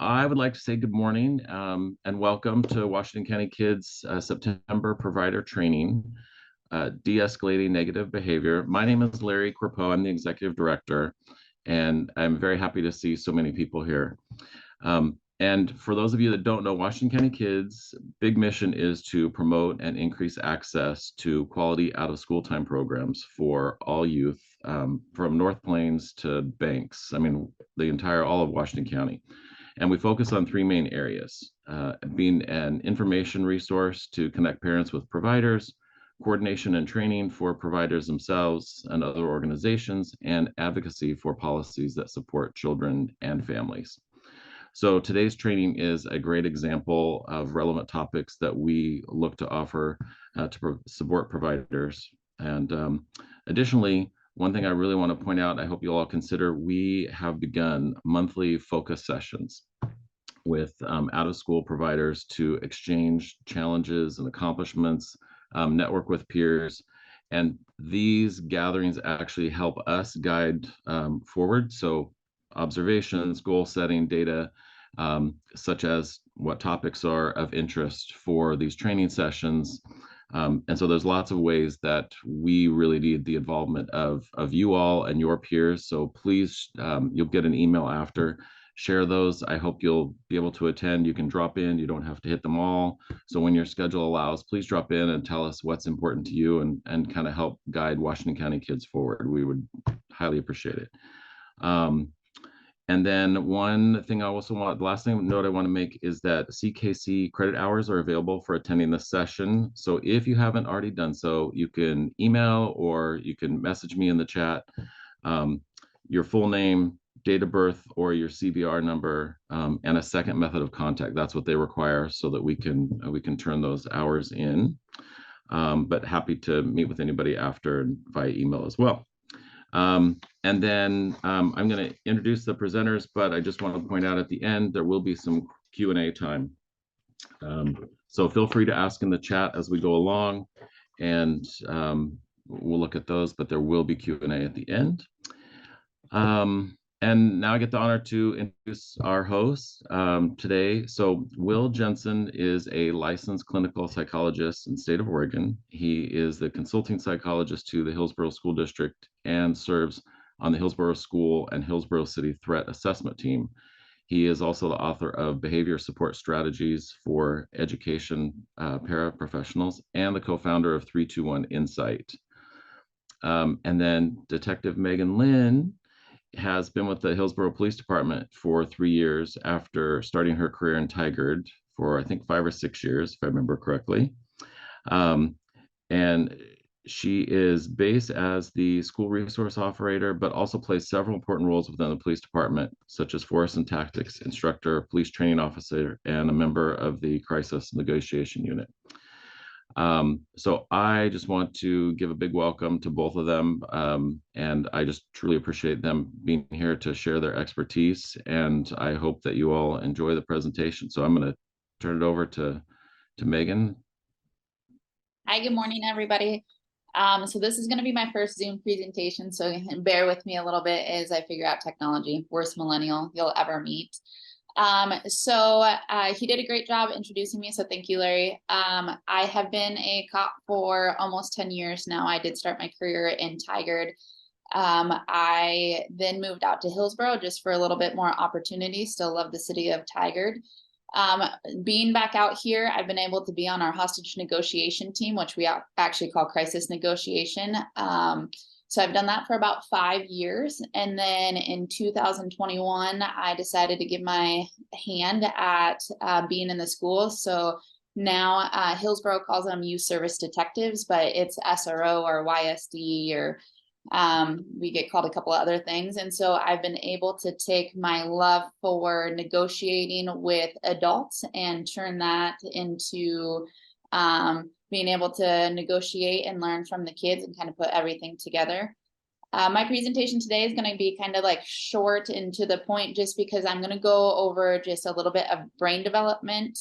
I would like to say good morning and welcome to Washington County Kids September Provider Training, De-Escalating Negative Behavior. My name is Larry Corpo. I'm the Executive Director, and I'm very happy to see so many people here. And for those of you that don't know, Washington County Kids' big mission is to promote and increase access to quality out-of-school time programs for all youth, from North Plains to Banks. I mean, all of Washington County. And we focus on three main areas, being an information resource to connect parents with providers, coordination and training for providers themselves and other organizations, and advocacy for policies that support children and families. So today's training is a great example of relevant topics that we look to offer to support providers. And additionally, one thing I really want to point out, I hope you all consider, we have begun monthly focus sessions with out-of-school providers to exchange challenges and accomplishments, network with peers, and these gatherings actually help us guide forward. So observations, goal setting, data, such as what topics are of interest for these training sessions. And so there's lots of ways that we really need the involvement of you all and your peers. So please, you'll get an email after. Share those. I hope you'll be able to attend. You can drop in. You don't have to hit them all. So when your schedule allows, please drop in and tell us what's important to you and kind of help guide Washington County kids forward. We would highly appreciate it. And then one thing the last note I want to make is that CKC credit hours are available for attending this session. So if you haven't already done so, you can email or you can message me in the chat your full name, date of birth, or your CVR number, and a second method of contact. That's what they require so that we can turn those hours in. But happy to meet with anybody after via email as well. And then I'm going to introduce the presenters, but I just want to point out at the end, there will be some Q&A time. So feel free to ask in the chat as we go along, and we'll look at those, but there will be Q&A at the end. And now I get the honor to introduce our host today. So Will Jensen is a licensed clinical psychologist in the state of Oregon. He is the consulting psychologist to the Hillsborough School District and serves on the Hillsborough School and Hillsborough City Threat Assessment Team. He is also the author of Behavior Support Strategies for Education Paraprofessionals and the co-founder of 321 Insight. And then Detective Megan Linn has been with the Hillsborough Police Department for 3 years after starting her career in Tigard for, I think, 5 or 6 years, if I remember correctly. And she is based as the school resource operator, but also plays several important roles within the police department, such as force and tactics instructor, police training officer, and a member of the crisis negotiation unit. So I just want to give a big welcome to both of them. And I just truly appreciate them being here to share their expertise. And I hope that you all enjoy the presentation. So I'm going to turn it over to Megan. Hi, good morning, everybody. So this is going to be my first Zoom presentation, so bear with me a little bit as I figure out technology. Worst millennial you'll ever meet. He did a great job introducing me, so thank you, Larry. I have been a cop for almost 10 years now. I did start my career in Tigard. I then moved out to Hillsborough just for a little bit more opportunity. Still love the city of Tigard. Being back out here, I've been able to be on our hostage negotiation team, which we actually call crisis negotiation. So I've done that for about 5 years. And then in 2021, I decided to give my hand at being in the school. So now Hillsborough calls them youth service detectives, but it's SRO or YSD, or we get called a couple of other things. And so I've been able to take my love for negotiating with adults and turn that into being able to negotiate and learn from the kids and kind of put everything together. My presentation today is going to be kind of like short and to the point, just because I'm going to go over just a little bit of brain development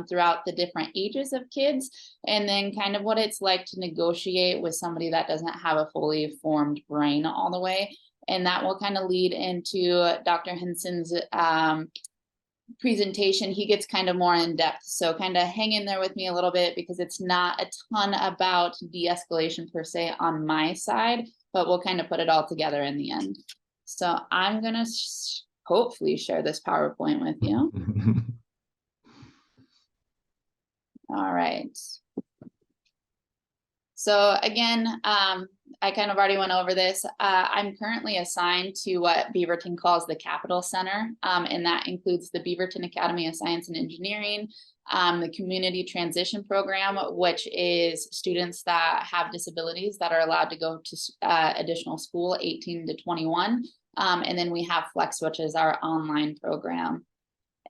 throughout the different ages of kids, and then kind of what it's like to negotiate with somebody that doesn't have a fully formed brain all the way. And that will kind of lead into Dr. Henson's presentation, he gets kind of more in depth. So kind of hang in there with me a little bit, because it's not a ton about de-escalation per se on my side, but we'll kind of put it all together in the end. So I'm gonna hopefully share this PowerPoint with you. All right. So again, I kind of already went over this. I'm currently assigned to what Beaverton calls the Capital Center, and that includes the Beaverton Academy of Science and Engineering, the Community Transition Program, which is students that have disabilities that are allowed to go to additional school, 18 to 21. And then we have Flex, which is our online program.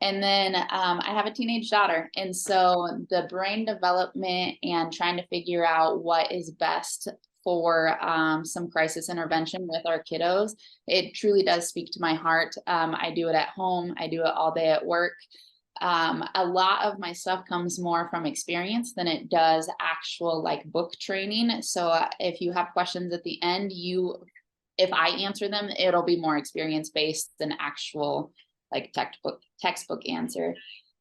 And then I have a teenage daughter. And so the brain development and trying to figure out what is best for some crisis intervention with our kiddos, it truly does speak to my heart. I do it at home. I do it all day at work. A lot of my stuff comes more from experience than it does actual like book training. So if you have questions at the end, if I answer them, it'll be more experience based than actual like textbook answer.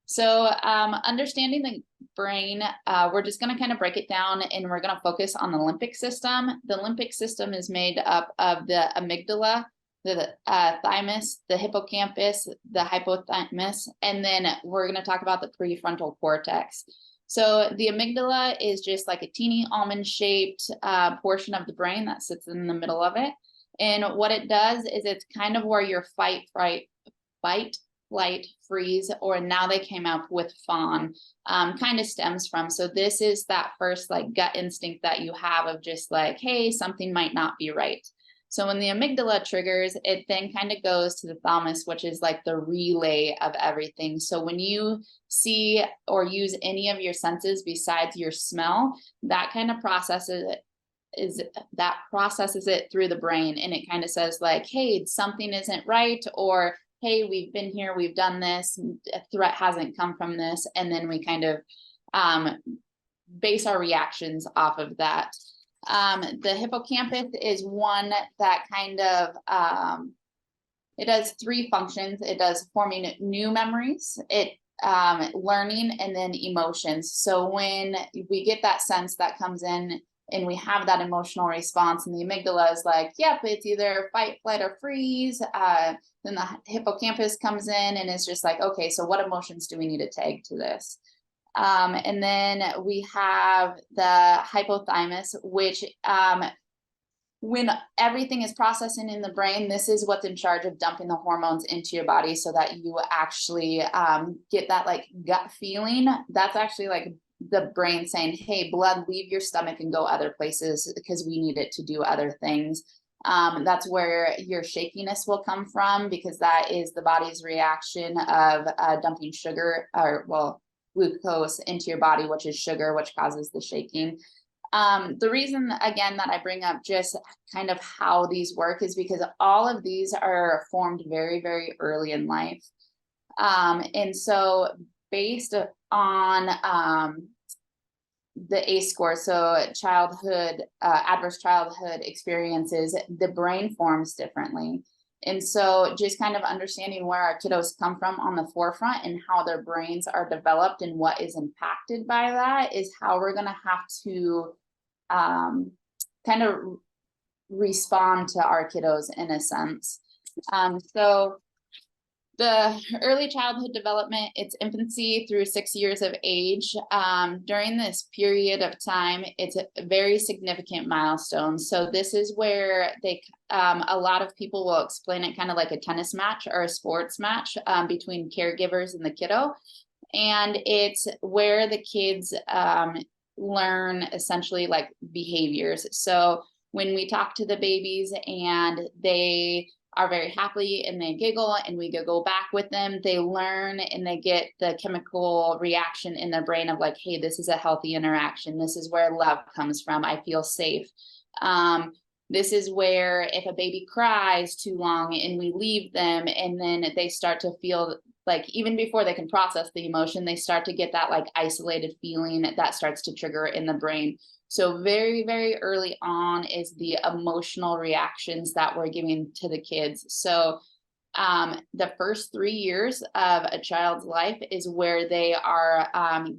So understanding the brain, we're just going to kind of break it down, and we're going to focus on the limbic system. The limbic system is made up of the amygdala, the thymus, the hippocampus, the hypothalamus, and then we're going to talk about the prefrontal cortex. So the amygdala is just like a teeny almond-shaped portion of the brain that sits in the middle of it. And what it does is it's kind of where your fight, flight, freeze, or now they came up with fawn, kind of stems from. So this is that first like gut instinct that you have of just like, hey, something might not be right. So when the amygdala triggers, it then kind of goes to the thalamus, which is like the relay of everything. So when you see or use any of your senses besides your smell, that kind of processes it through the brain, and it kind of says like, hey, something isn't right, or hey, we've been here, we've done this, a threat hasn't come from this, and then we kind of base our reactions off of that. The hippocampus is one that kind of, it does three functions. It does forming new memories, learning, and then emotions. So when we get that sense that comes in and we have that emotional response, and the amygdala is like, yep, it's either fight, flight, or freeze, then the hippocampus comes in and it's just like, okay, so what emotions do we need to tag to this? And then we have the hypothalamus, which when everything is processing in the brain, this is what's in charge of dumping the hormones into your body so that you actually get that like gut feeling. That's actually like the brain saying, hey, blood, leave your stomach and go other places because we need it to do other things. That's where your shakiness will come from, because that is the body's reaction of dumping sugar, or well, glucose into your body, which is sugar, which causes the shaking. The reason, again, that I bring up just kind of how these work is because all of these are formed very, very early in life. And so based on the ACE score, so childhood, adverse childhood experiences, the brain forms differently. And so just kind of understanding where our kiddos come from on the forefront and how their brains are developed and what is impacted by that is how we're going to have to kind of respond to our kiddos in a sense. So the early childhood development, it's infancy through 6 years of age. During this period of time, it's a very significant milestone. So this is where they, a lot of people will explain it kind of like a tennis match or a sports match between caregivers and the kiddo. And it's where the kids learn essentially like behaviors. So when we talk to the babies and they are very happy and they giggle and we go back with them, they learn and they get the chemical reaction in their brain of like, hey, this is a healthy interaction. This is where love comes from. I feel safe. This is where if a baby cries too long and we leave them and then they start to feel like, even before they can process the emotion, they start to get that like isolated feeling that starts to trigger in the brain. So very, very early on is the emotional reactions that we're giving to the kids. So The first 3 years of a child's life is where they are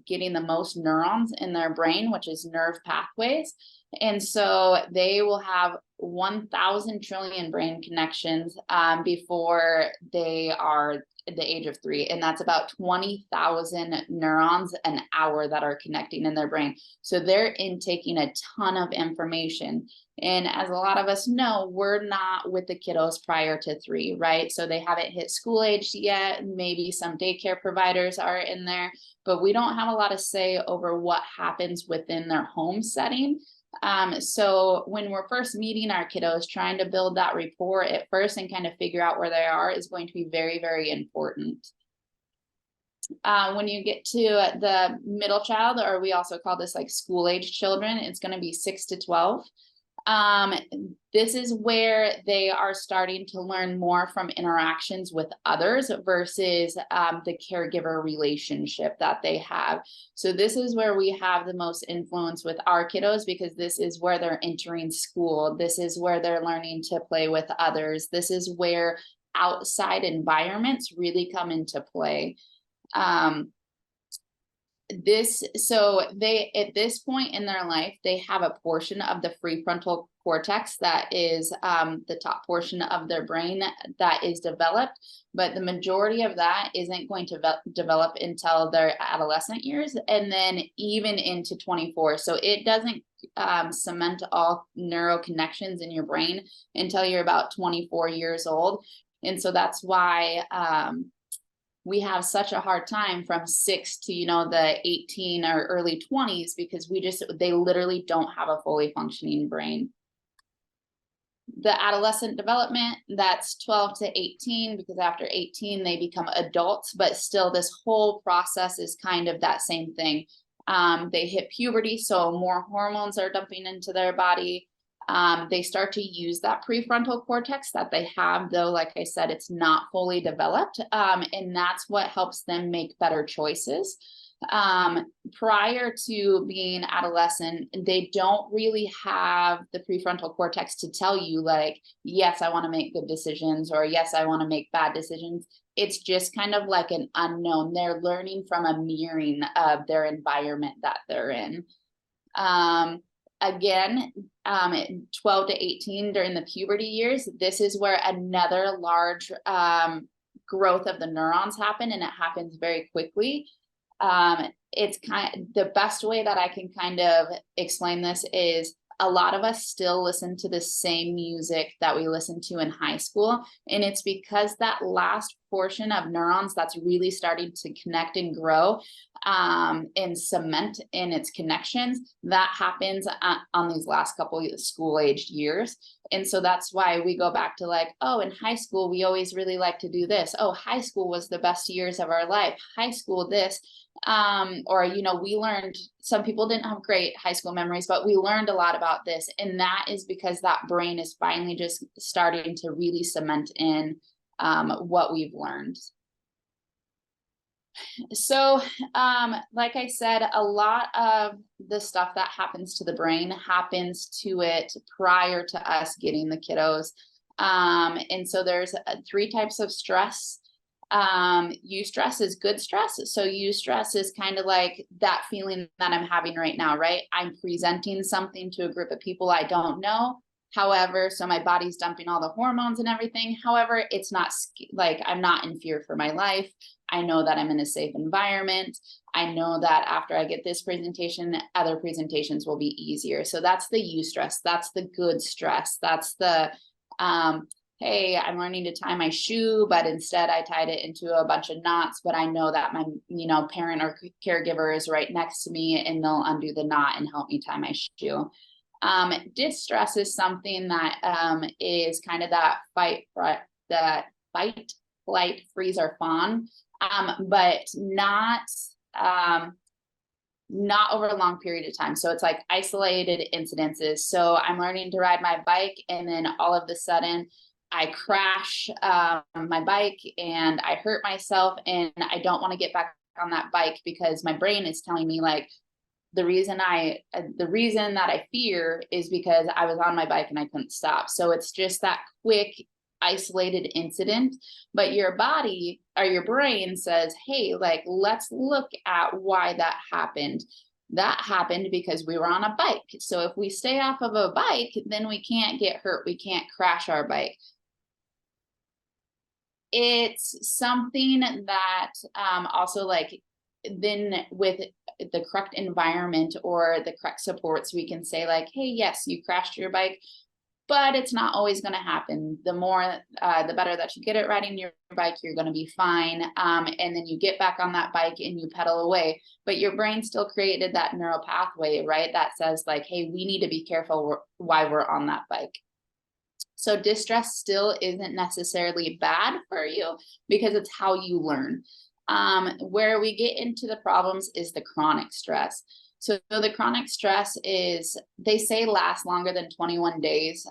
getting the most neurons in their brain, which is nerve pathways. And so they will have 1,000 trillion brain connections before they are the age of 3. And that's about 20,000 neurons an hour that are connecting in their brain. So they're intaking a ton of information. And as a lot of us know, we're not with the kiddos prior to 3, right? So they haven't hit school age yet. Maybe some daycare providers are in there, but we don't have a lot of say over what happens within their home setting. So when we're first meeting our kiddos, trying to build that rapport at first and kind of figure out where they are is going to be very, very important. When you get to the middle child, or we also call this like school age children, it's going to be 6 to 12. This is where they are starting to learn more from interactions with others versus the caregiver relationship that they have. So this is where we have the most influence with our kiddos, because this is where they're entering school. This is where they're learning to play with others. This is where outside environments really come into play. So they, at this point in their life, they have a portion of the prefrontal cortex that is the top portion of their brain that is developed, but the majority of that isn't going to develop until their adolescent years, and then even into 24. So it doesn't cement all neural connections in your brain until you're about 24 years old. And so that's why we have such a hard time from 6 to, the 18 or early 20s, because they literally don't have a fully functioning brain. The adolescent development, that's 12 to 18, because after 18, they become adults, but still this whole process is kind of that same thing. They hit puberty, so more hormones are dumping into their body. They start to use that prefrontal cortex that they have, though, like I said, it's not fully developed. And that's what helps them make better choices. Prior to being adolescent, they don't really have the prefrontal cortex to tell you, like, yes, I want to make good decisions, or yes, I want to make bad decisions. It's just kind of like an unknown. They're learning from a mirroring of their environment that they're in. Again, 12 to 18 during the puberty years, this is where another large growth of the neurons happen, and it happens very quickly. It's the best way that I can kind of explain this is a lot of us still listen to the same music that we listened to in high school. And it's because that last portion of neurons that's really starting to connect and grow and cement in its connections, that happens on these last couple of school-aged years. And so that's why we go back to like, oh, in high school, we always really like to do this. Oh, high school was the best years of our life. High school, this. Or, we learned, some people didn't have great high school memories, but we learned a lot about this. And that is because that brain is finally just starting to really cement in what we've learned. So, like I said, a lot of the stuff that happens to the brain happens to it prior to us getting the kiddos. And so there's 3 types of stress. Eustress is good stress. So eustress is kind of like that feeling that I'm having right now, right? I'm presenting something to a group of people I don't know. However, so my body's dumping all the hormones and everything. However, it's not like I'm not in fear for my life. I know that I'm in a safe environment. I know that after I get this presentation, other presentations will be easier. So that's the eustress. That's the good stress. That's the, hey, I'm learning to tie my shoe, but instead I tied it into a bunch of knots, but I know that my, parent or caregiver is right next to me and they'll undo the knot and help me tie my shoe. Distress is something that is kind of that fight, flight, freeze, or fawn, but not over a long period of time. So it's like isolated incidences. So I'm learning to ride my bike, and then all of a sudden I crash my bike and I hurt myself, and I don't want to get back on that bike because my brain is telling me like, the reason that I fear is because I was on my bike and I couldn't stop. So it's just that quick isolated incident, but your body or your brain says, hey, like, let's look at why that happened. That happened because we were on a bike. So if we stay off of a bike, then we can't get hurt. We can't crash our bike. It's something that also, like, then with the correct environment or the correct supports, we can say like, hey, yes, you crashed your bike, but it's not always going to happen. The more, the better that you get at riding your bike, you're going to be fine. And then you get back on that bike and you pedal away, but your brain still created that neural pathway, right? That says like, hey, we need to be careful why we're on that bike. So distress still isn't necessarily bad for you because it's how you learn. Where we get into the problems is the chronic stress. So the chronic stress is, they say, lasts longer than 21 days.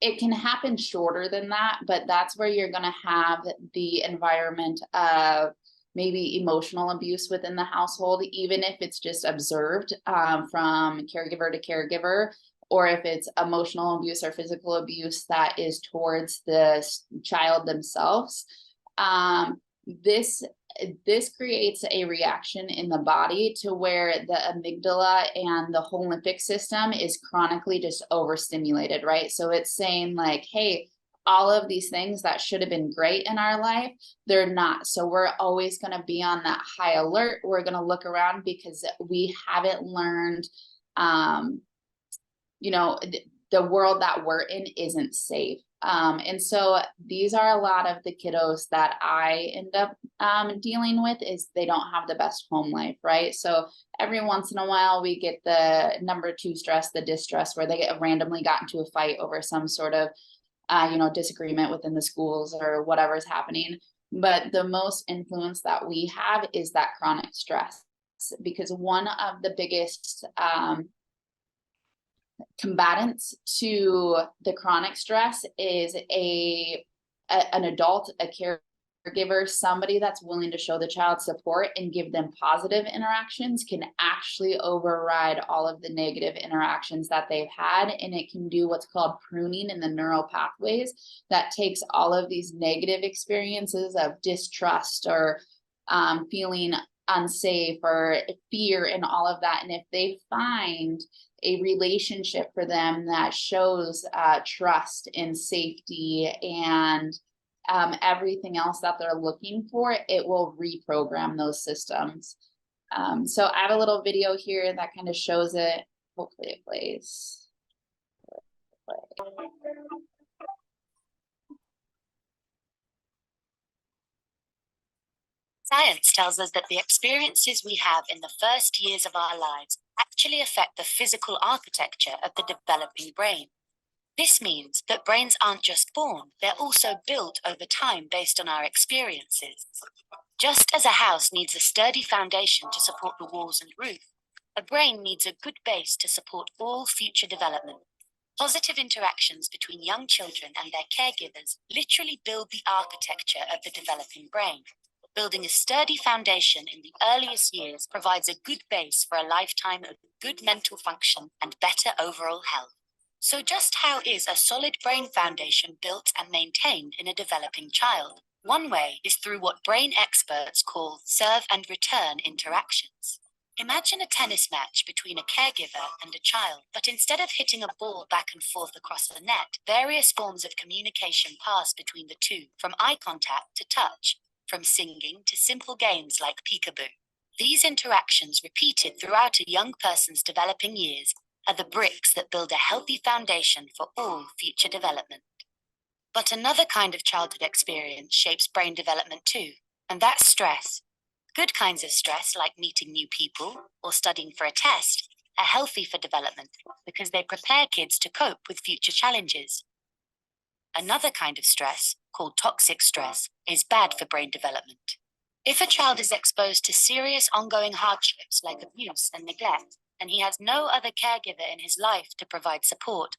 It can happen shorter than that, but that's where you're going to have the environment of maybe emotional abuse within the household, even if it's just observed from caregiver to caregiver, or if it's emotional abuse or physical abuse that is towards the child themselves. This creates a reaction in the body to where the amygdala and the whole limbic system is chronically just overstimulated, right? So it's saying like, hey, all of these things that should have been great in our life, they're not. So we're always going to be on that high alert. We're going to look around because we haven't learned, the world that we're in isn't safe. And so these are a lot of the kiddos that I end up dealing with, is they don't have the best home life, right? So every once in a while we get the number 2 stress, the distress, where they get randomly got into a fight over some sort of disagreement within the schools or whatever's happening. But the most influence that we have is that chronic stress, because one of the biggest combatants to the chronic stress is an adult, a caregiver, somebody that's willing to show the child support and give them positive interactions, can actually override all of the negative interactions that they've had. And it can do what's called pruning in the neural pathways that takes all of these negative experiences of distrust or feeling unsafe or fear and all of that. And if they find a relationship for them that shows trust and safety and everything else that they're looking for, it will reprogram those systems. So I have a little video here that kind of shows it. Hopefully it plays. Science tells us that the experiences we have in the first years of our lives actually affect the physical architecture of the developing brain. This means that brains aren't just born, they're also built over time based on our experiences. Just as a house needs a sturdy foundation to support the walls and roof, a brain needs a good base to support all future development. Positive interactions between young children and their caregivers literally build the architecture of the developing brain. Building a sturdy foundation in the earliest years provides a good base for a lifetime of good mental function and better overall health. So just how is a solid brain foundation built and maintained in a developing child? One way is through what brain experts call serve and return interactions. Imagine a tennis match between a caregiver and a child, but instead of hitting a ball back and forth across the net, various forms of communication pass between the two, from eye contact to touch, from singing to simple games like peekaboo. These interactions, repeated throughout a young person's developing years, are the bricks that build a healthy foundation for all future development. But another kind of childhood experience shapes brain development too, and that's stress. Good kinds of stress, like meeting new people or studying for a test, are healthy for development because they prepare kids to cope with future challenges. Another kind of stress, called toxic stress, is bad for brain development. If a child is exposed to serious ongoing hardships like abuse and neglect, and he has no other caregiver in his life to provide support,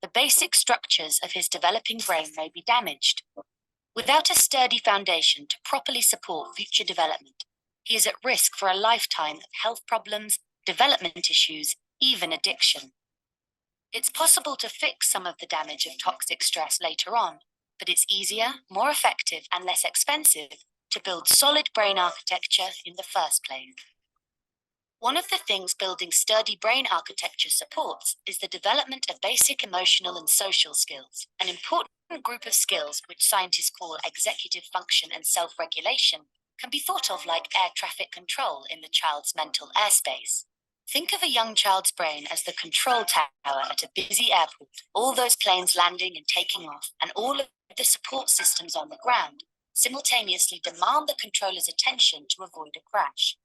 the basic structures of his developing brain may be damaged. Without a sturdy foundation to properly support future development, he is at risk for a lifetime of health problems, development issues, even addiction. It's possible to fix some of the damage of toxic stress later on, but it's easier, more effective, and less expensive to build solid brain architecture in the first place. One of the things building sturdy brain architecture supports is the development of basic emotional and social skills, an important group of skills which scientists call executive function and self-regulation can be thought of like air traffic control in the child's mental airspace. Think of a young child's brain as the control tower at a busy airport, all those planes landing and taking off, and all of the support systems on the ground simultaneously demand the controller's attention to avoid a crash.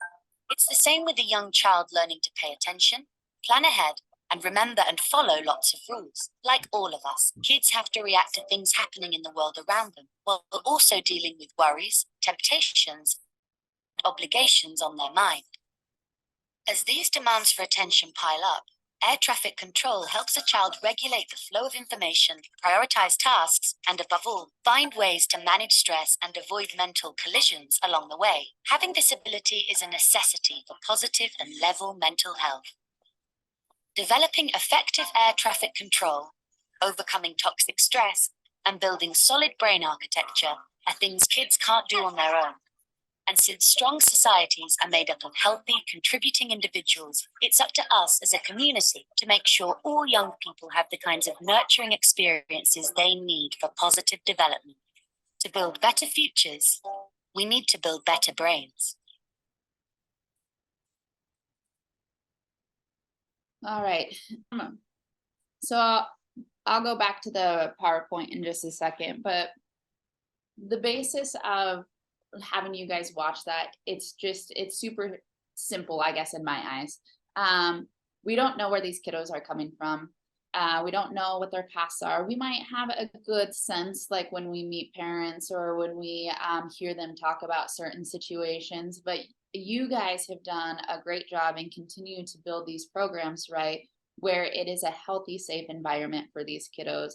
It's the same with a young child learning to pay attention, plan ahead, and remember and follow lots of rules. Like all of us, kids have to react to things happening in the world around them, while also dealing with worries, temptations, and obligations on their mind. As these demands for attention pile up, air traffic control helps a child regulate the flow of information, prioritize tasks, and above all, find ways to manage stress and avoid mental collisions along the way. Having this ability is a necessity for positive and level mental health. Developing effective air traffic control, overcoming toxic stress, and building solid brain architecture are things kids can't do on their own. And since strong societies are made up of healthy, contributing individuals, it's up to us as a community to make sure all young people have the kinds of nurturing experiences they need for positive development. To build better futures, we need to build better brains. All right. So I'll go back to the PowerPoint in just a second, but the basis of having you guys watch that, it's super simple, I guess, in my eyes. We don't know where these kiddos are coming from. We don't know what their pasts are. We might have a good sense, like when we meet parents or when we hear them talk about certain situations, but you guys have done a great job and continue to build these programs, right, where it is a healthy, safe environment for these kiddos.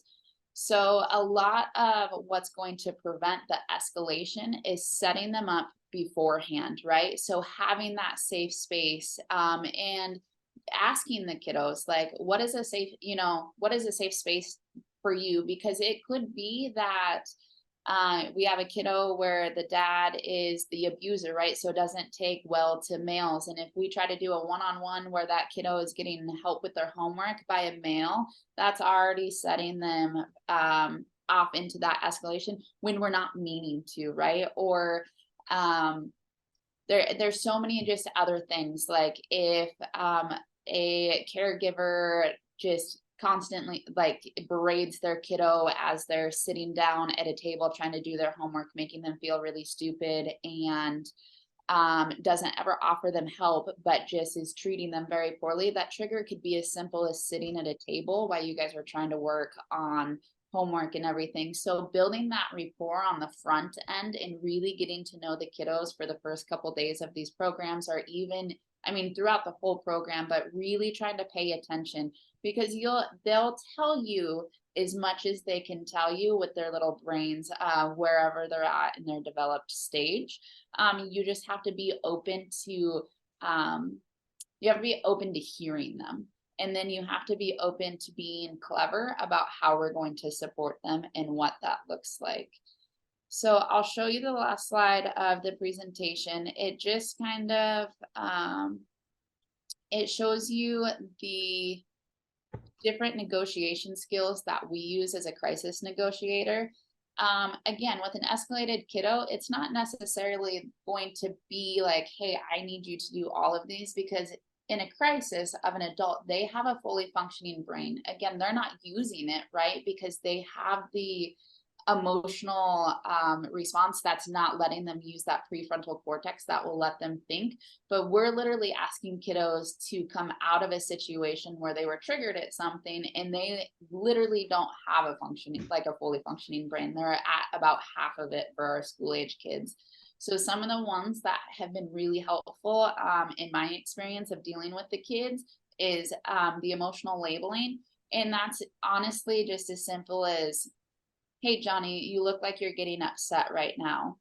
So a lot of what's going to prevent the escalation is setting them up beforehand, right? So having that safe space and asking the kiddos, like, what is a safe, what is a safe space for you? Because it could be that we have a kiddo where the dad is the abuser, right? So it doesn't take well to males. And if we try to do a one-on-one where that kiddo is getting help with their homework by a male, that's already setting them off into that escalation when we're not meaning to, right? Or there's so many just other things, like if a caregiver just constantly like berates their kiddo as they're sitting down at a table trying to do their homework, making them feel really stupid, and doesn't ever offer them help, but just is treating them very poorly. That trigger could be as simple as sitting at a table while you guys are trying to work on homework and everything. So building that rapport on the front end and really getting to know the kiddos for the first couple days of these programs, or even, I mean, throughout the whole program, but really trying to pay attention, because they'll tell you as much as they can tell you with their little brains, wherever they're at in their developed stage. You just have to be open to, you have to be open to hearing them. And then you have to be open to being clever about how we're going to support them and what that looks like. So I'll show you the last slide of the presentation. It just kind of, it shows you the different negotiation skills that we use as a crisis negotiator. Again, with an escalated kiddo, it's not necessarily going to be like, hey, I need you to do all of these, because in a crisis of an adult, they have a fully functioning brain. Again, they're not using it, right? Because they have the emotional response that's not letting them use that prefrontal cortex that will let them think. But we're literally asking kiddos to come out of a situation where they were triggered at something and they literally don't have a functioning, like a fully functioning brain. They're at about half of it for our school age kids. So some of the ones that have been really helpful in my experience of dealing with the kids is the emotional labeling. And that's honestly just as simple as, hey, Johnny, you look like you're getting upset right now.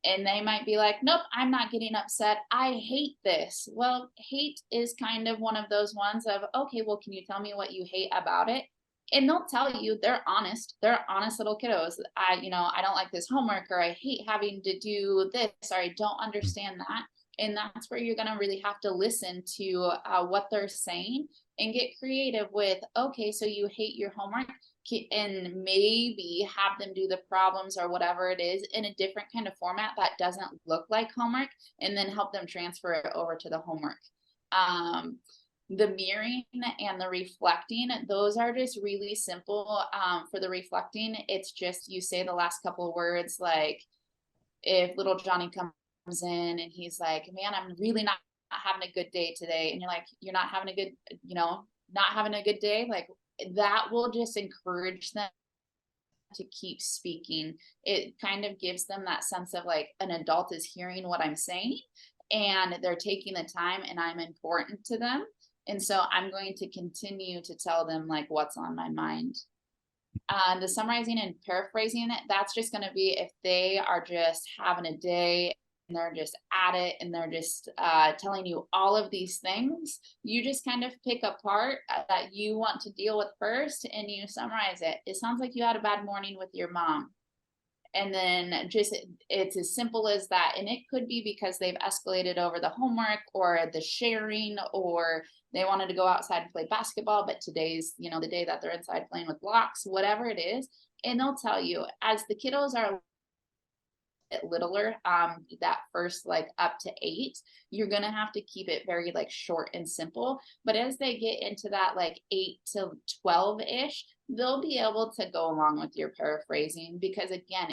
And they might be like, nope, I'm not getting upset. I hate this. Well, hate is kind of one of those ones of, okay, well, can you tell me what you hate about it? And they'll tell you, they're honest. They're honest little kiddos. I don't like this homework, or I hate having to do this, or I don't understand that. And that's where you're going to really have to listen to what they're saying and get creative with, okay, so you hate your homework, and maybe have them do the problems or whatever it is in a different kind of format that doesn't look like homework, and then help them transfer it over to the homework. The mirroring and the reflecting, those are just really simple. For the reflecting, it's just you say the last couple of words, like if little Johnny comes in and he's like, man, I'm really not having a good day today, and you're like, you're not having a good, not having a good day, like that will just encourage them to keep speaking. It kind of gives them that sense of like an adult is hearing what I'm saying and they're taking the time and I'm important to them. And so I'm going to continue to tell them like what's on my mind. The summarizing and paraphrasing, that's just going to be if they are just having a day and they're just at it and they're just telling you all of these things, you just kind of pick a part that you want to deal with first and you summarize it. It sounds like you had a bad morning with your mom. And then just it's as simple as that. And it could be because they've escalated over the homework or the sharing, or they wanted to go outside and play basketball, but today's, the day that they're inside playing with blocks, whatever it is. And they'll tell you as the kiddos are littler, that first like up to 8, you're gonna have to keep it very like short and simple. But as they get into that like 8 to 12-ish, they'll be able to go along with your paraphrasing, because again,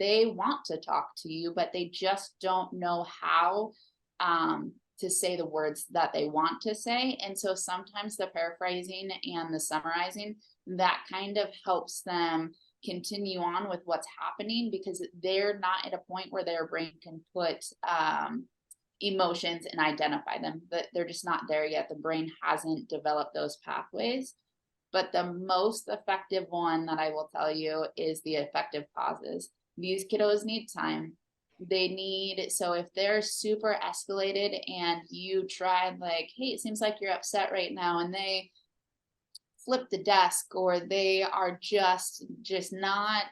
they want to talk to you, but they just don't know how to say the words that they want to say. And so sometimes the paraphrasing and the summarizing, that kind of helps them continue on with what's happening, because they're not at a point where their brain can put emotions and identify them, but they're just not there yet. The brain hasn't developed those pathways. But the most effective one that I will tell you is the effective pauses. These kiddos need time. So if they're super escalated and you try like, hey, it seems like you're upset right now, and they flip the desk, or they are just not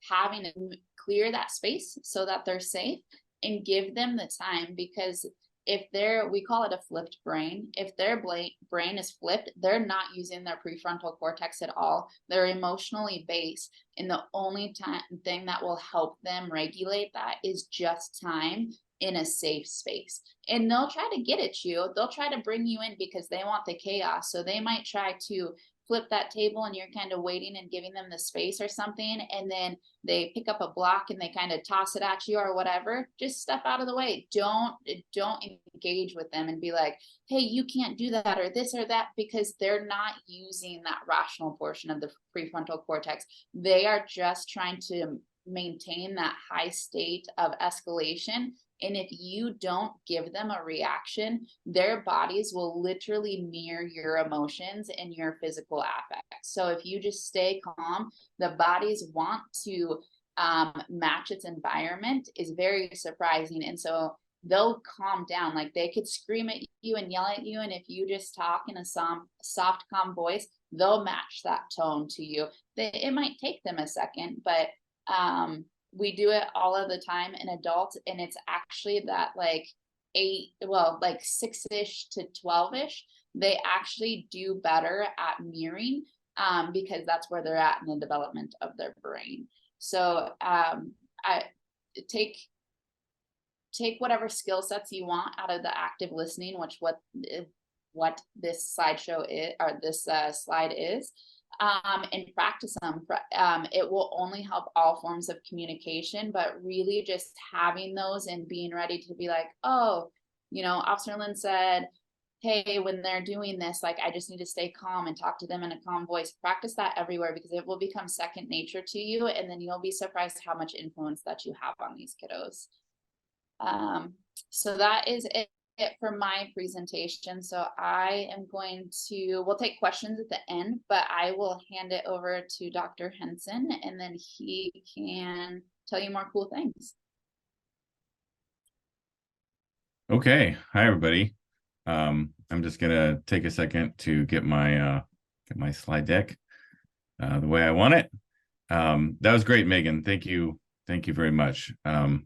having to clear that space so that they're safe, and give them the time. Because we call it a flipped brain. If their brain is flipped, they're not using their prefrontal cortex at all. They're emotionally based. And the only thing that will help them regulate that is just time in a safe space. And they'll try to get at you. They'll try to bring you in because they want the chaos. So they might try to flip that table and you're kind of waiting and giving them the space or something, and then they pick up a block and they kind of toss it at you or whatever. Just step out of the way. Don't engage with them and be like, hey, you can't do that or this or that, because they're not using that rational portion of the prefrontal cortex. They are just trying to maintain that high state of escalation. And if you don't give them a reaction, their bodies will literally mirror your emotions and your physical affect. So if you just stay calm, the bodies want to match its environment, is very surprising. And so they'll calm down. Like they could scream at you and yell at you, and if you just talk in a soft, calm voice, they'll match that tone to you. It might take them a second, but we do it all of the time in adults, and it's actually that like 6-ish to 12-ish, they actually do better at mirroring, because that's where they're at in the development of their brain. So I take whatever skill sets you want out of the active listening, which what this slideshow is, or this slide is, and practice them. It will only help all forms of communication, but really just having those and being ready to be like, oh, Officer Linn said, hey, when they're doing this, like I just need to stay calm and talk to them in a calm voice. Practice that everywhere, because it will become second nature to you, and then you'll be surprised how much influence that you have on these kiddos. So that is it for my presentation. So we'll take questions at the end, but I will hand it over to Dr. Henson, and then he can tell you more cool things. Okay. Hi, everybody. I'm just gonna take a second to get my slide deck the way I want it. That was great, Megan. Thank you. Thank you very much. I'm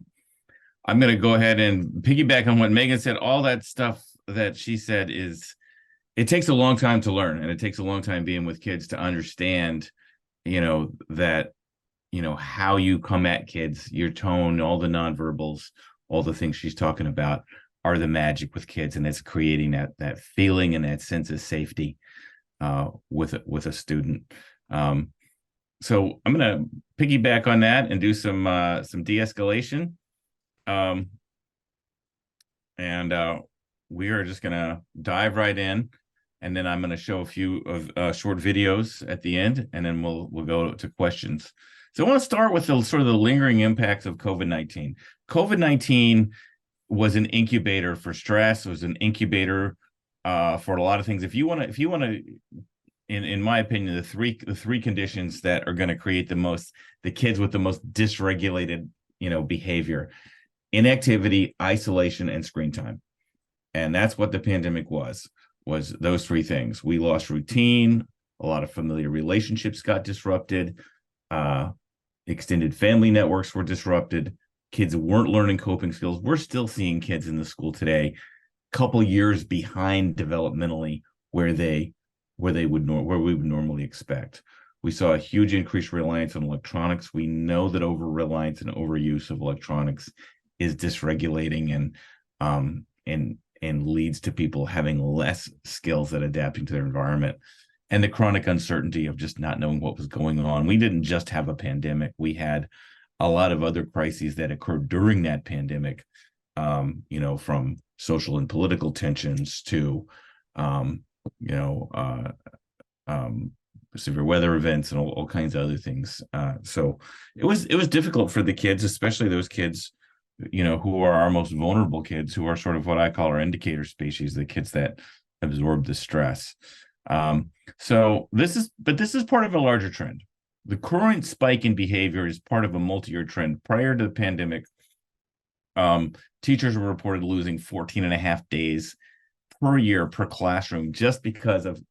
gonna go ahead and piggyback on what Megan said. All that stuff that she said it takes a long time to learn, and it takes a long time being with kids to understand, that, how you come at kids, your tone, all the nonverbals, all the things she's talking about are the magic with kids, and it's creating that feeling and that sense of safety with a student. So I'm going to piggyback on that and do some de-escalation, and we are just going to dive right in, and then I'm going to show a few of short videos at the end, and then we'll go to questions. So I want to start with the sort of the lingering impacts of COVID-19. COVID-19 was an incubator for stress. It was an incubator for a lot of things. If you want to, in my opinion, the three conditions that are going to create the kids with the most dysregulated, behavior: inactivity, isolation, and screen time. And that's what the pandemic was those three things. We lost routine. A lot of familiar relationships got disrupted. Extended family networks were disrupted. Kids weren't learning coping skills. We're still seeing kids in the school today, a couple years behind developmentally where we would normally expect. We saw a huge increased reliance on electronics. We know that over-reliance and overuse of electronics is dysregulating and leads to people having less skills at adapting to their environment. And the chronic uncertainty of just not knowing what was going on. We didn't just have a pandemic. We had a lot of other crises that occurred during that pandemic, from social and political tensions to, severe weather events and all kinds of other things. So it was difficult for the kids, especially those kids, who are our most vulnerable kids, who are sort of what I call our indicator species, the kids that absorb the stress. So this is part of a larger trend. The current spike in behavior is part of a multi-year trend. Prior to the pandemic, teachers were reported losing 14 and a half days per year per classroom just because of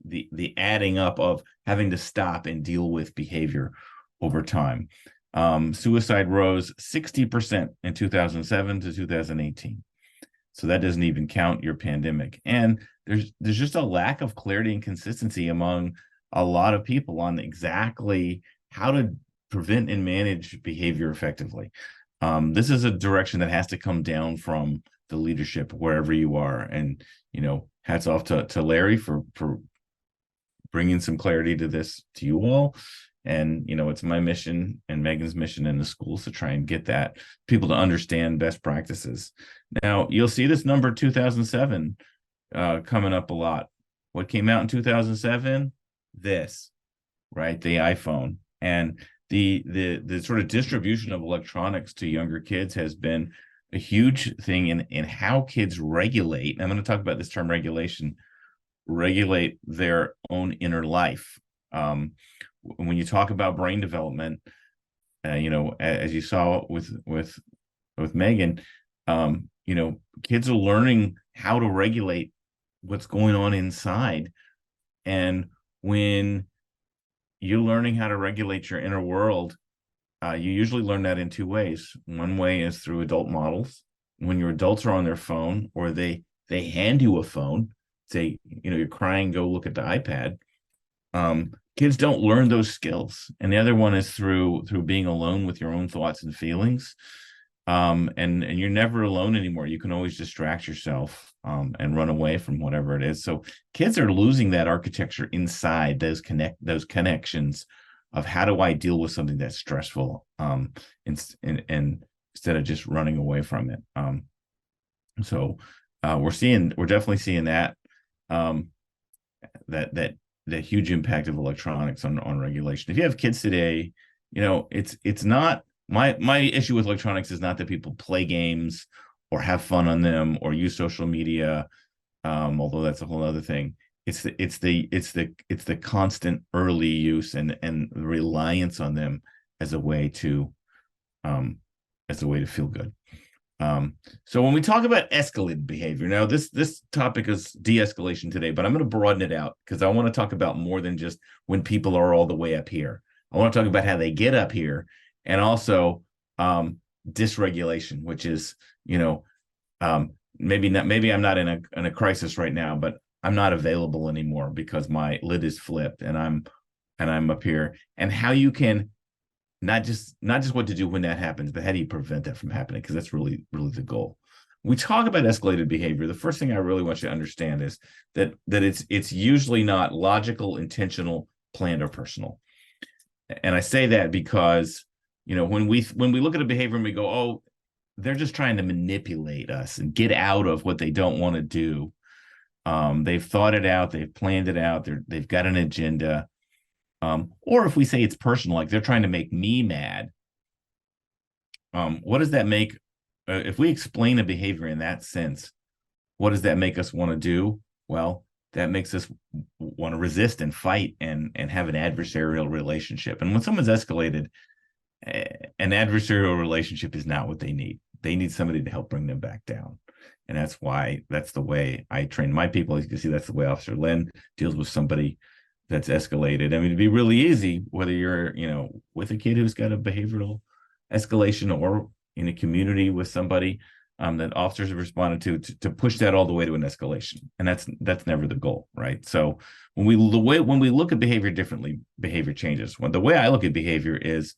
the adding up of having to stop and deal with behavior over time. Suicide rose 60% in 2007 to 2018. So that doesn't even count your pandemic. And there's just a lack of clarity and consistency among a lot of people on exactly how to prevent and manage behavior effectively. This is a direction that has to come down from the leadership wherever you are. And, hats off to Larry for bringing some clarity to this to you all. And, it's my mission and Megan's mission in the schools to try and get that people to understand best practices. Now, you'll see this number 2007 coming up a lot. What came out in 2007? This, right? The iPhone. And the sort of distribution of electronics to younger kids has been a huge thing in how kids regulate. And I'm going to talk about this term regulate their own inner life. When you talk about brain development, as you saw with Megan, kids are learning how to regulate what's going on inside. And when you're learning how to regulate your inner world, you usually learn that in two ways. One way is through adult models. When your adults are on their phone, or they hand you a phone, say, you're crying, go look at the iPad. Kids don't learn those skills. And the other one is through being alone with your own thoughts and feelings. And you're never alone anymore. You can always distract yourself and run away from whatever it is. So kids are losing that architecture inside those connections of how do I deal with something that's stressful, and instead of just running away from it. So we're definitely seeing that that huge impact of electronics on regulation. If you have kids today, it's not my issue with electronics is not that people play games or have fun on them or use social media, although that's a whole other thing. It's the constant early use and reliance on them as a way to as a way to feel good. So when we talk about escalated behavior, now this topic is de-escalation today, but I'm going to broaden it out because I want to talk about more than just when people are all the way up here. I want to talk about how they get up here, and also dysregulation, which is, maybe I'm not in a crisis right now, but I'm not available anymore because my lid is flipped and I'm up here, and how you can not just what to do when that happens, but how do you prevent that from happening? Because that's really, really the goal. When we talk about escalated behavior, the first thing I really want you to understand is that it's usually not logical, intentional, planned, or personal. And I say that because, when we look at a behavior and we go, oh, they're just trying to manipulate us and get out of what they don't want to do. They've thought it out, they've planned it out, they've got an agenda. Or if we say it's personal, like they're trying to make me mad, what does that make? If we explain a behavior in that sense, what does that make us want to do? Well, that makes us want to resist and fight and have an adversarial relationship. And when someone's escalated, an adversarial relationship is not what they need. They need somebody to help bring them back down. And that's the way I train my people. As you can see, that's the way Officer Linn deals with somebody that's escalated. I mean, it'd be really easy, whether you're, with a kid who's got a behavioral escalation or in a community with somebody that officers have responded to push that all the way to an escalation. And that's never the goal, right? So when we look at behavior differently, behavior changes. The way I look at behavior is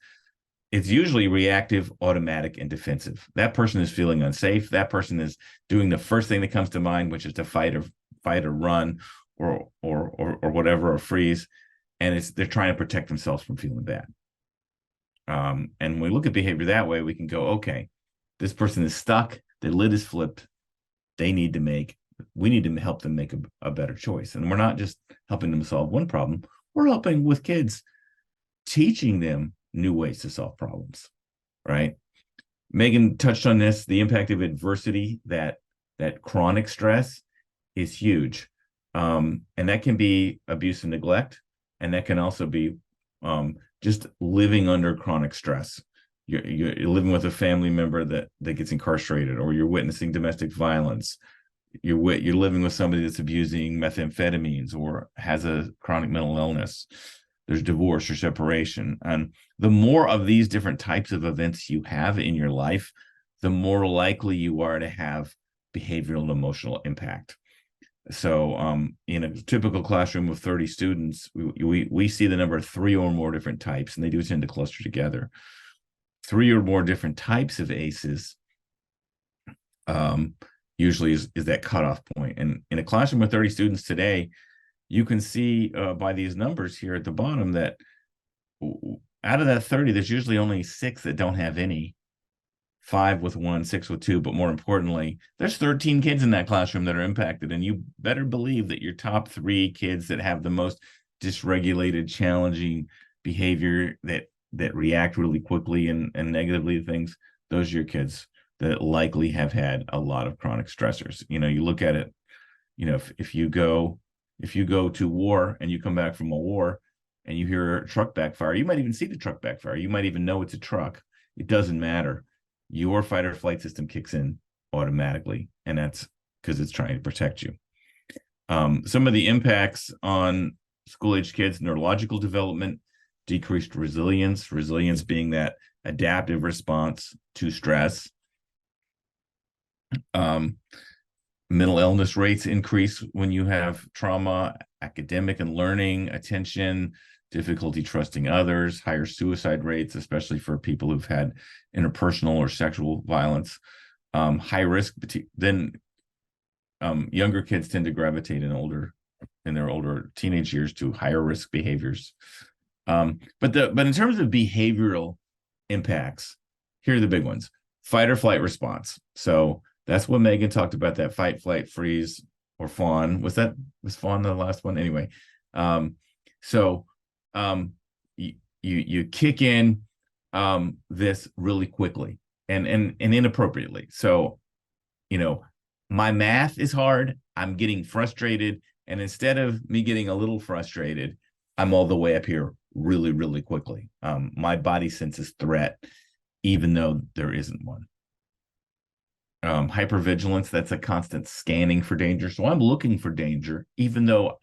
it's usually reactive, automatic, and defensive. That person is feeling unsafe. That person is doing the first thing that comes to mind, which is to fight or run or whatever, or freeze. And they're trying to protect themselves from feeling bad. And when we look at behavior that way, we can go, okay, this person is stuck. Their lid is flipped. We need to help them make a better choice. And we're not just helping them solve one problem. We're helping with kids, teaching them new ways to solve problems, right? Megan touched on this, the impact of adversity, that chronic stress is huge. And that can be abuse and neglect. And that can also be just living under chronic stress. You're living with a family member that gets incarcerated, or you're witnessing domestic violence. You're living with somebody that's abusing methamphetamines or has a chronic mental illness. There's divorce or separation. And the more of these different types of events you have in your life, the more likely you are to have behavioral and emotional impact. So in a typical classroom of 30 students, we see the number of 3 or more different types, and they do tend to cluster together. 3 or more different types of ACEs usually is that cutoff point. And in a classroom of 30 students today, you can see by these numbers here at the bottom that out of that 30, there's usually only 6 that don't have any, 5 with 1, 6 with 2. But more importantly, there's 13 kids in that classroom that are impacted. And you better believe that your top 3 kids that have the most dysregulated, challenging behavior, that react really quickly and negatively to things, those are your kids that likely have had a lot of chronic stressors. You look at it, if you go to war and you come back from a war and you hear a truck backfire, you might even see the truck backfire. You might even know it's a truck. It doesn't matter. Your fight or flight system kicks in automatically, and that's because it's trying to protect you. Some of the impacts on school-age kids: neurological development, decreased resilience being that adaptive response to stress. Mental illness rates increase when you have trauma, academic and learning, attention, difficulty trusting others, higher suicide rates, especially for people who've had interpersonal or sexual violence, high risk. Then younger kids tend to gravitate in their older teenage years to higher risk behaviors. But in terms of behavioral impacts, here are the big ones: fight or flight response. So that's what Megan talked about, that fight, flight, freeze, or fawn. Was fawn the last one? Anyway, you kick in this really quickly and inappropriately. So, my math is hard. I'm getting frustrated. And instead of me getting a little frustrated, I'm all the way up here really, really quickly. My body senses threat even though there isn't one. Hypervigilance, that's a constant scanning for danger. So I'm looking for danger, even though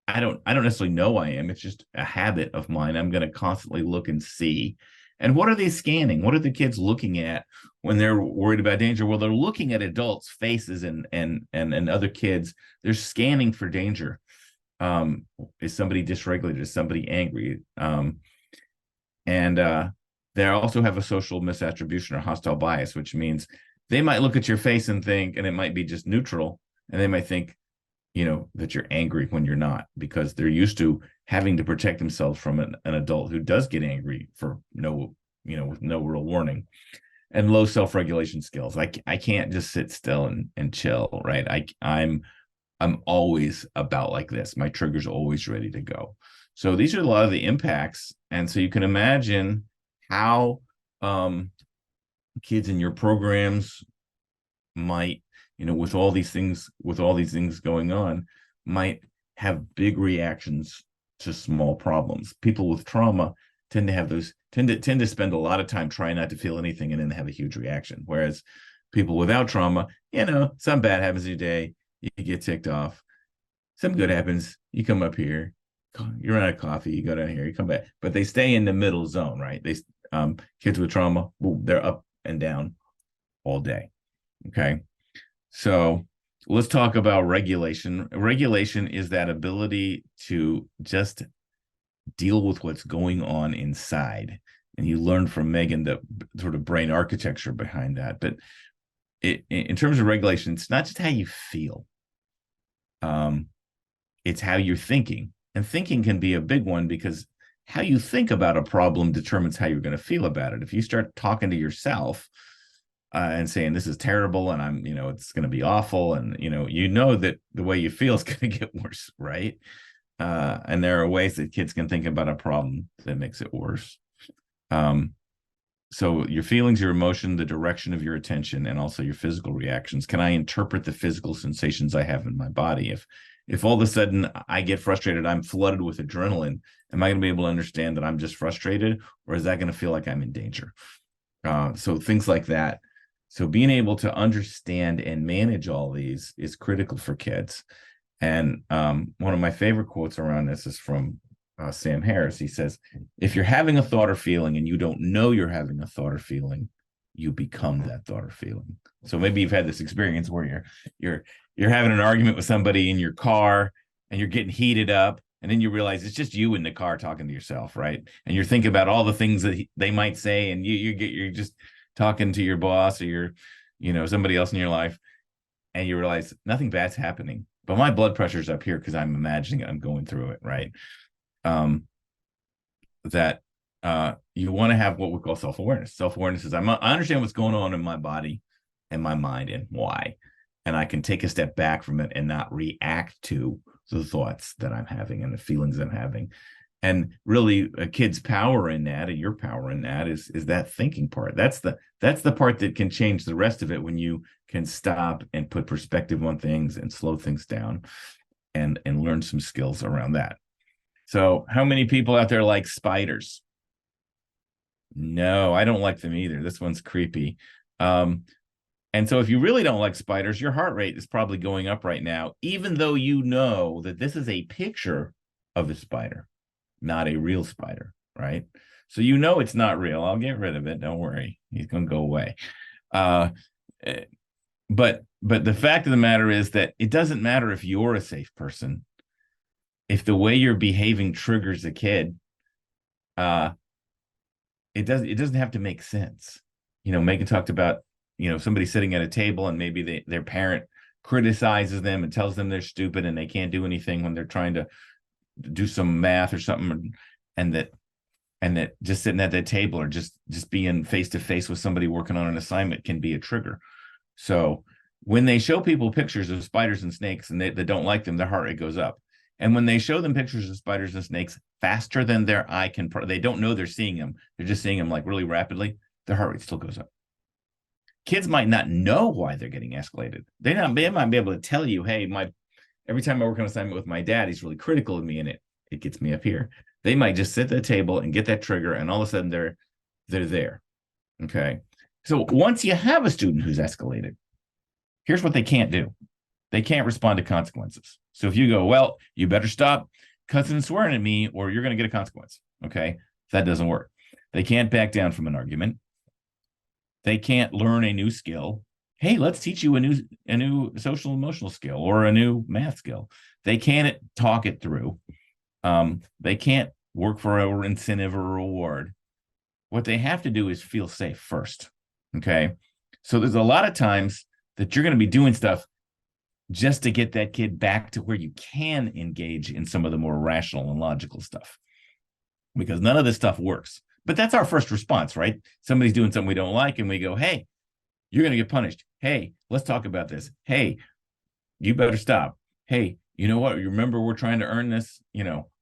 I don't necessarily know I am. It's just a habit of mine. I'm going to constantly look and see. And what are they scanning? What are the kids looking at when they're worried about danger? Well, they're looking at adults' faces and other kids. They're scanning for danger. Is somebody dysregulated? Is somebody angry? They also have a social misattribution or hostile bias, which means they might look at your face and think, and it might be just neutral, and they might think, that you're angry when you're not, because they're used to having to protect themselves from an adult who does get angry for with no real warning. And low self-regulation skills. I can't just sit still and chill, right? I'm always about like this. My trigger's always ready to go. So these are a lot of the impacts. And so you can imagine how kids in your programs might, with all these things going on, might have big reactions to small problems. People with trauma tend to spend a lot of time trying not to feel anything and then have a huge reaction. Whereas people without trauma, something bad happens in your day, you get ticked off. Something good happens, you come up here, you're out of coffee, you go down here, you come back. But they stay in the middle zone, right? Kids with trauma, they're up and down all day. Okay. So let's talk about regulation. Regulation is that ability to just deal with what's going on inside. And you learned from Megan the sort of brain architecture behind that. But in terms of regulation, it's not just how you feel. It's how you're thinking. And thinking can be a big one, because how you think about a problem determines how you're going to feel about it. If you start talking to yourself and saying, this is terrible, and I'm, it's going to be awful, and, that the way you feel is going to get worse, right? And there are ways that kids can think about a problem that makes it worse. So your feelings, your emotion, the direction of your attention, and also your physical reactions. Can I interpret the physical sensations I have in my body? If all of a sudden I get frustrated, I'm flooded with adrenaline, am I going to be able to understand that I'm just frustrated, or is that going to feel like I'm in danger? So things like that. So being able to understand and manage all these is critical for kids. And one of my favorite quotes around this is from Sam Harris. He says, if you're having a thought or feeling and you don't know you're having a thought or feeling, you become that thought or feeling. So maybe you've had this experience where you're having an argument with somebody in your car and you're getting heated up, and then you realize it's just you in the car talking to yourself, right? And you're thinking about all the things that they might say, and you're just talking to your boss or somebody else in your life, and you realize nothing bad's happening, but my blood pressure's up here because I'm imagining it, I'm going through it, right? You want to have what we call self-awareness. Self-awareness is I understand what's going on in my body and my mind and why, and I can take a step back from it and not react to the thoughts that I'm having and the feelings I'm having. And really, a kid's power in that, and your power in that, is that thinking part. That's the part that can change the rest of it, when you can stop and put perspective on things and slow things down, and learn some skills around that. So, how many people out there like spiders? No, I don't like them either. This one's creepy. And so if you really don't like spiders, your heart rate is probably going up right now, even though you know that this is a picture of a spider, not a real spider, right? So it's not real. I'll get rid of it. Don't worry. He's going to go away. But the fact of the matter is that it doesn't matter if you're a safe person. If the way you're behaving triggers a kid, it doesn't have to make sense. Megan talked about, somebody sitting at a table and maybe their parent criticizes them and tells them they're stupid and they can't do anything when they're trying to do some math or something, and that just sitting at that table or just being face to face with somebody working on an assignment can be a trigger. So when they show people pictures of spiders and snakes and they don't like them, their heart rate goes up. And when they show them pictures of spiders and snakes faster than their eye can, they don't know they're seeing them. They're just seeing them like really rapidly. Their heart rate still goes up. Kids might not know why they're getting escalated. They might be able to tell you, hey, every time I work on an assignment with my dad, he's really critical of me, and it gets me up here. They might just sit at the table and get that trigger, and all of a sudden they're there. Okay. So once you have a student who's escalated, here's what they can't do. They can't respond to consequences. So if you go, well, you better stop cussing and swearing at me or you're going to get a consequence. Okay. That doesn't work. They can't back down from an argument. They can't learn a new skill. Hey, let's teach you a new social emotional skill or a new math skill. They can't talk it through. They can't work for an incentive or reward. What they have to do is feel safe first. Okay. So there's a lot of times that you're going to be doing stuff just to get that kid back to where you can engage in some of the more rational and logical stuff, because none of this stuff works. But that's our first response, right? Somebody's doing something we don't like, and we go, hey, you're going to get punished. Hey, let's talk about this. Hey, you better stop. Hey, you know what? You remember we're trying to earn this,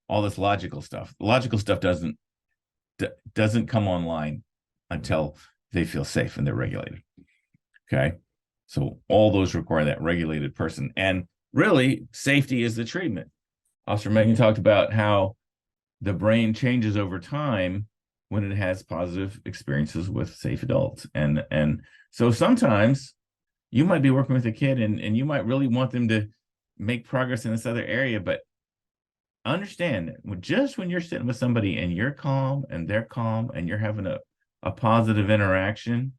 all this logical stuff. The logical stuff doesn't come online until they feel safe and they're regulated. Okay. So all those require that regulated person. And really, safety is the treatment. Officer Megan talked about how the brain changes over time when it has positive experiences with safe adults. And so sometimes you might be working with a kid and you might really want them to make progress in this other area, but understand just when you're sitting with somebody and you're calm and they're calm and you're having a positive interaction,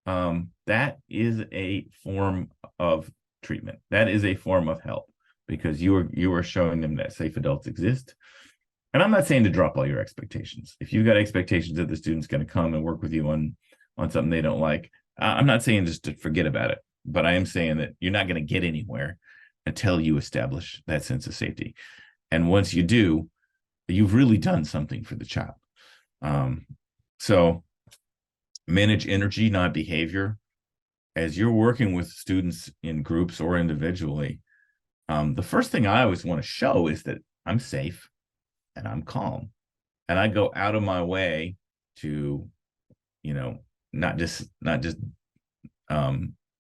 that is a form of treatment. That is a form of help, because you are showing them that safe adults exist. And I'm not saying to drop all your expectations. If you've got expectations that the student's going to come and work with you on something they don't like, I'm not saying just to forget about it, but I am saying that you're not going to get anywhere until you establish that sense of safety. And once you do, you've really done something for the child. So manage energy, not behavior. As you're working with students in groups or individually, the first thing I always want to show is that I'm safe and I'm calm. And I go out of my way to, not just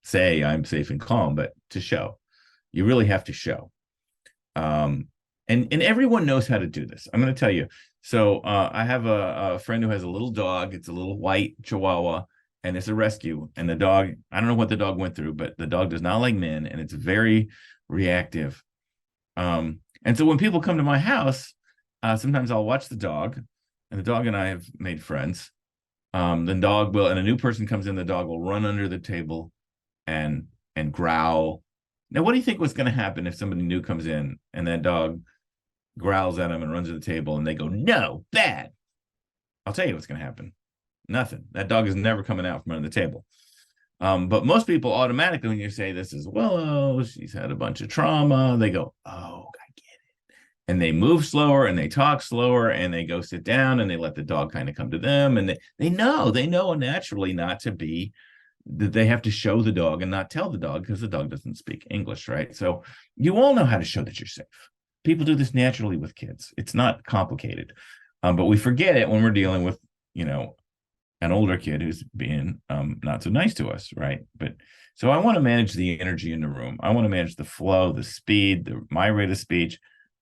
say I'm safe and calm, but to show. You really have to show. And everyone knows how to do this. I'm going to tell you. So I have a friend who has a little dog. It's a little white Chihuahua, and it's a rescue. And the dog, I don't know what the dog went through, but the dog does not like men, and it's very reactive. And so when people come to my house, sometimes I'll watch the dog, and the dog and I have made friends. The dog will, and a new person comes in, the dog will run under the table and growl. Now, what do you think was going to happen if somebody new comes in and that dog growls at him and runs to the table and they go, no, bad? I'll tell you what's going to happen. Nothing. That dog is never coming out from under the table. But most people automatically, when you say this is Willow, she's had a bunch of trauma, they go, oh, I get it. And they move slower and they talk slower and they go sit down and they let the dog kind of come to them. And they know naturally not to be, that they have to show the dog and not tell the dog, because the dog doesn't speak English, right? So you all know how to show that you're safe. People do this naturally with kids. It's not complicated. But we forget it when we're dealing with, an older kid who's being not so nice to us, right? But so I want to manage the energy in the room. I want to manage the flow, the speed, my rate of speech.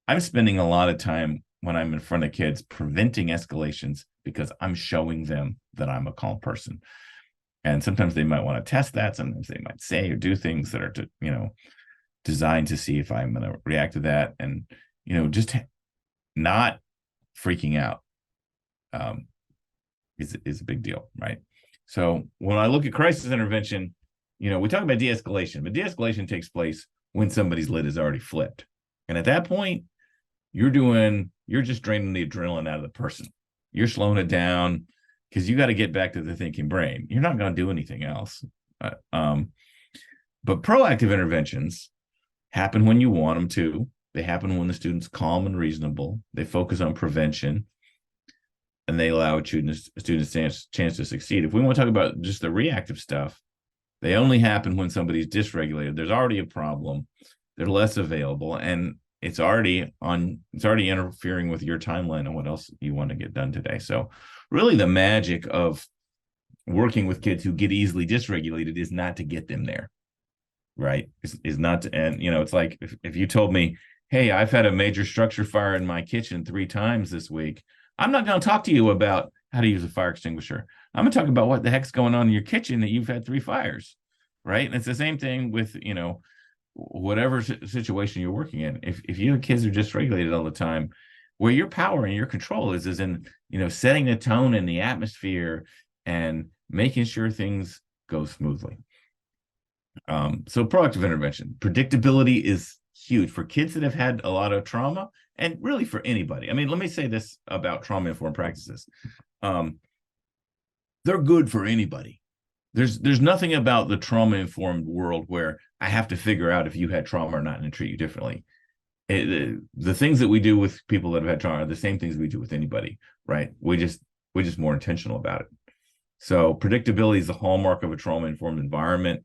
I'm spending a lot of time when I'm in front of kids preventing escalations, because I'm showing them that I'm a calm person. And sometimes they might want to test that. Sometimes they might say or do things that are, designed to see if I'm going to react to that. And, just not freaking out is a big deal, right? So when I look at crisis intervention, we talk about de-escalation, but de-escalation takes place when somebody's lid is already flipped. And at that point, you're just draining the adrenaline out of the person. You're slowing it down, because you got to get back to the thinking brain. You're not going to do anything else. But proactive interventions happen when you want them to. They happen when the student's calm and reasonable. They focus on prevention, and they allow a student a chance to succeed. If we want to talk about just the reactive stuff, they only happen when somebody's dysregulated. There's already a problem. They're less available, and it's already interfering with your timeline and what else you want to get done today. So really the magic of working with kids who get easily dysregulated is not to get them there, right? Is not to, and it's like if you told me, hey, I've had a major structure fire in my kitchen 3 times this week, I'm not going to talk to you about how to use a fire extinguisher. I'm going to talk about what the heck's going on in your kitchen that you've had 3 fires, right? And it's the same thing with, whatever situation you're working in. If your kids are dysregulated all the time, where your power and your control is in, setting the tone and the atmosphere and making sure things go smoothly. So proactive intervention, predictability is huge for kids that have had a lot of trauma, and really for anybody. I mean, let me say this about trauma-informed practices. They're good for anybody. There's nothing about the trauma-informed world where I have to figure out if you had trauma or not and treat you differently. The things that we do with people that have had trauma are the same things we do with anybody, right? We're just more intentional about it. So predictability is the hallmark of a trauma-informed environment.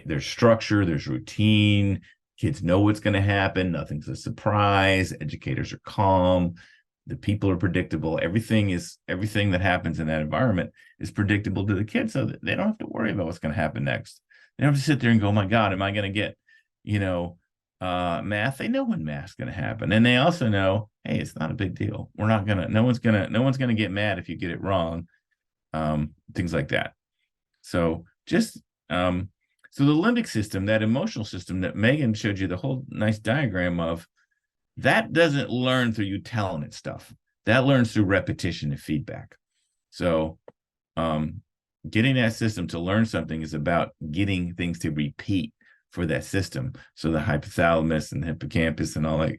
There's structure, there's routine. Kids know what's going to happen. Nothing's a surprise. Educators are calm. The people are predictable. Everything that happens in that environment is predictable to the kids, so that they don't have to worry about what's going to happen next. They don't have to sit there and go, "Oh my God, am I going to get, math?" They know when math's going to happen, and they also know, hey, it's not a big deal. No one's gonna get mad if you get it wrong. Things like that. So just so the limbic system, that emotional system that Megan showed you the whole nice diagram of, that doesn't learn through you telling it stuff. That learns through repetition and feedback. So getting that system to learn something is about getting things to repeat for that system. So the hypothalamus and the hippocampus and all that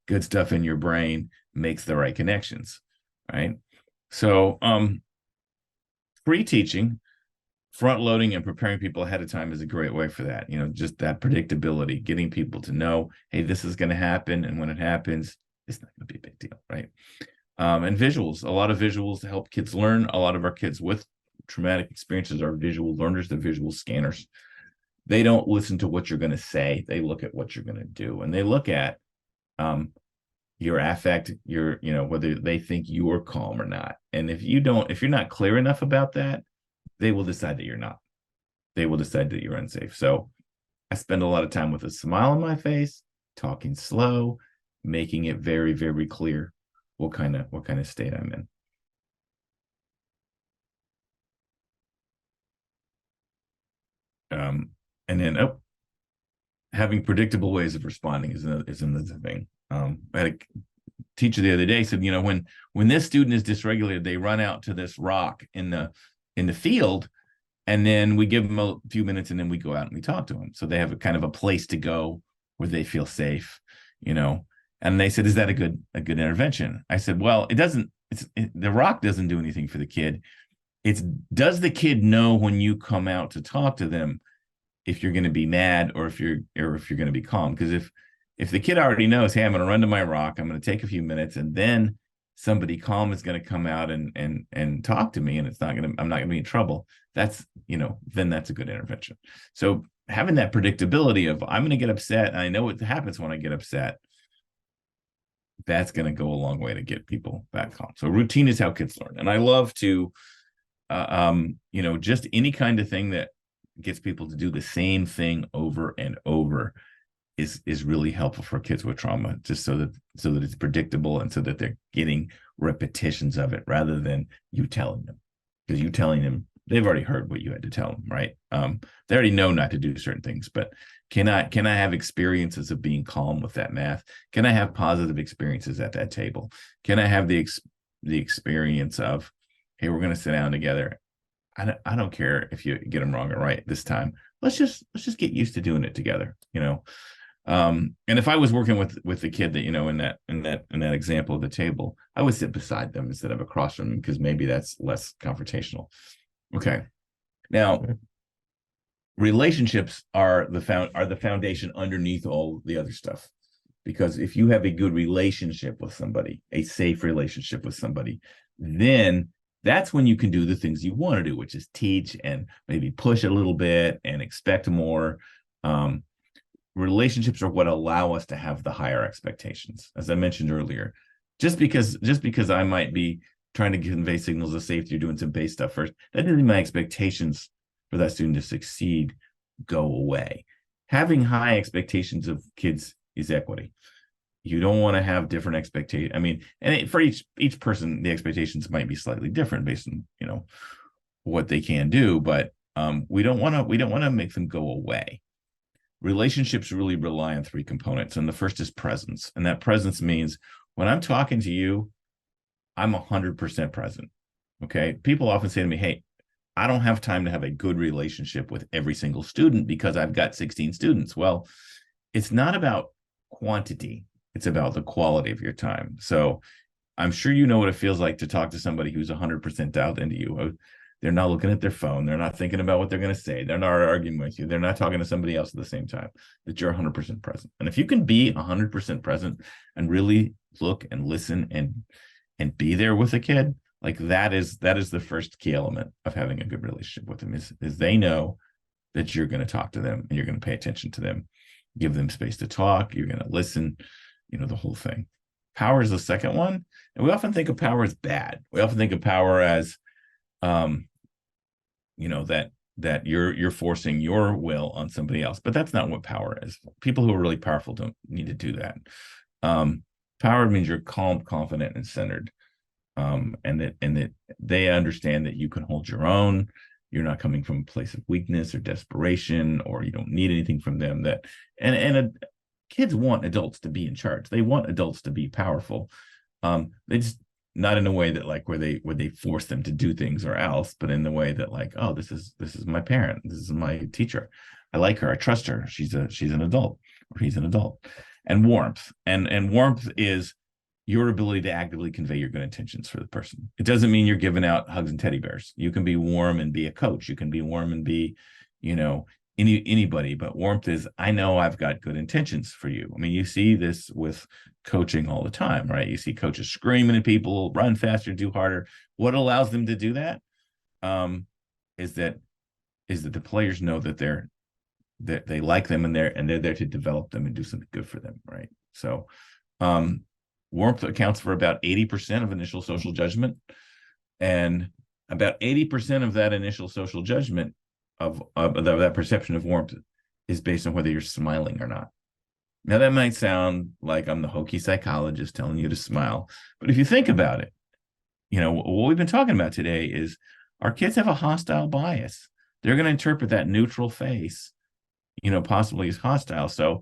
good stuff in your brain makes the right connections, right? So pre-teaching, front loading and preparing people ahead of time is a great way for that. Just that predictability, getting people to know, hey, this is going to happen. And when it happens, it's not going to be a big deal, right? And visuals, a lot of visuals to help kids learn. A lot of our kids with traumatic experiences are visual learners, the visual scanners. They don't listen to what you're going to say. They look at what you're going to do. And they look at your affect, whether they think you are calm or not. And if you're not clear enough about that, they will decide that you're not. They will decide that you're unsafe. So I spend a lot of time with a smile on my face, talking slow, making it very, very clear what kind of state I'm in. And then having predictable ways of responding is another thing. I had a teacher the other day said, when this student is dysregulated, they run out to this rock in the field, and then we give them a few minutes, and then we go out and we talk to them. So they have a kind of a place to go where they feel safe, And they said, "Is that a good intervention?" I said, "Well, it doesn't. The rock doesn't do anything for the kid. Does the kid know when you come out to talk to them if you're going to be mad or if you're going to be calm? Because if the kid already knows, hey, I'm going to run to my rock, I'm going to take a few minutes, and then somebody calm is going to come out and talk to me, and I'm not going to be in trouble. That's, then that's a good intervention." So having that predictability of, I'm going to get upset, and I know what happens when I get upset, that's going to go a long way to get people back calm. So routine is how kids learn. And I love to, just any kind of thing that gets people to do the same thing over and over is really helpful for kids with trauma, just so that it's predictable and so that they're getting repetitions of it rather than you telling them. Because you telling them, they've already heard what you had to tell them, right? They already know not to do certain things, but can I have experiences of being calm with that math? Can I have positive experiences at that table? Can I have the experience of, hey, we're going to sit down together. I don't care if you get them wrong or right this time. Let's just get used to doing it together, And if I was working with the kid that, in that example of the table, I would sit beside them instead of across from them, because maybe that's less confrontational. Okay. Now, relationships are the foundation underneath all the other stuff. Because if you have a good relationship with somebody, a safe relationship with somebody, then that's when you can do the things you want to do, which is teach and maybe push a little bit and expect more. Relationships are what allow us to have the higher expectations. As I mentioned earlier, just because I might be trying to convey signals of safety or doing some base stuff first, that doesn't mean my expectations for that student to succeed go away. Having high expectations of kids is equity. You don't want to have different expectations. I mean, and for each person, the expectations might be slightly different based on, what they can do, but we don't want to make them go away. Relationships really rely on three components, and the first is presence, and that presence means when I'm talking to you, I'm 100% present. Okay, people often say to me, "Hey, I don't have time to have a good relationship with every single student because I've got 16 students." Well, it's not about quantity, it's about the quality of your time. So I'm sure you know what it feels like to talk to somebody who's 100% dialed into you. They're not looking at their phone. They're not thinking about what they're going to say. They're not arguing with you. They're not talking to somebody else at the same time, that you're 100% present. And if you can be 100% present and really look and listen and be there with a kid, like that is the first key element of having a good relationship with them is they know that you're going to talk to them and you're going to pay attention to them, give them space to talk. You're going to listen, the whole thing. Power is the second one. And we often think of power as bad. We often think of power as, that you're forcing your will on somebody else, but that's not what power is. People who are really powerful don't need to do that. Power means you're calm, confident, and centered, and that they understand that you can hold your own. You're not coming from a place of weakness or desperation, or you don't need anything from them. Kids want adults to be in charge. They want adults to be powerful. They just not in a way that where they force them to do things or else, but in the way that oh, this is my parent, this is my teacher, I like her, I trust her, she's an adult, or he's an adult. And warmth, and warmth is your ability to actively convey your good intentions for the person. It doesn't mean you're giving out hugs and teddy bears. You can be warm and be a coach. You can be warm and be, anybody, but warmth is, I know I've got good intentions for you. I mean, you see this with coaching all the time, right? You see coaches screaming at people, run faster, do harder. What allows them to do that is that the players know that they like them and they're there to develop them and do something good for them, right? So warmth accounts for about 80% of initial social judgment, and about 80% of that initial social judgment of that perception of warmth is based on whether you're smiling or not. Now, that might sound like I'm the hokey psychologist telling you to smile, but if you think about it, what we've been talking about today is our kids have a hostile bias. They're going to interpret that neutral face, possibly as hostile. So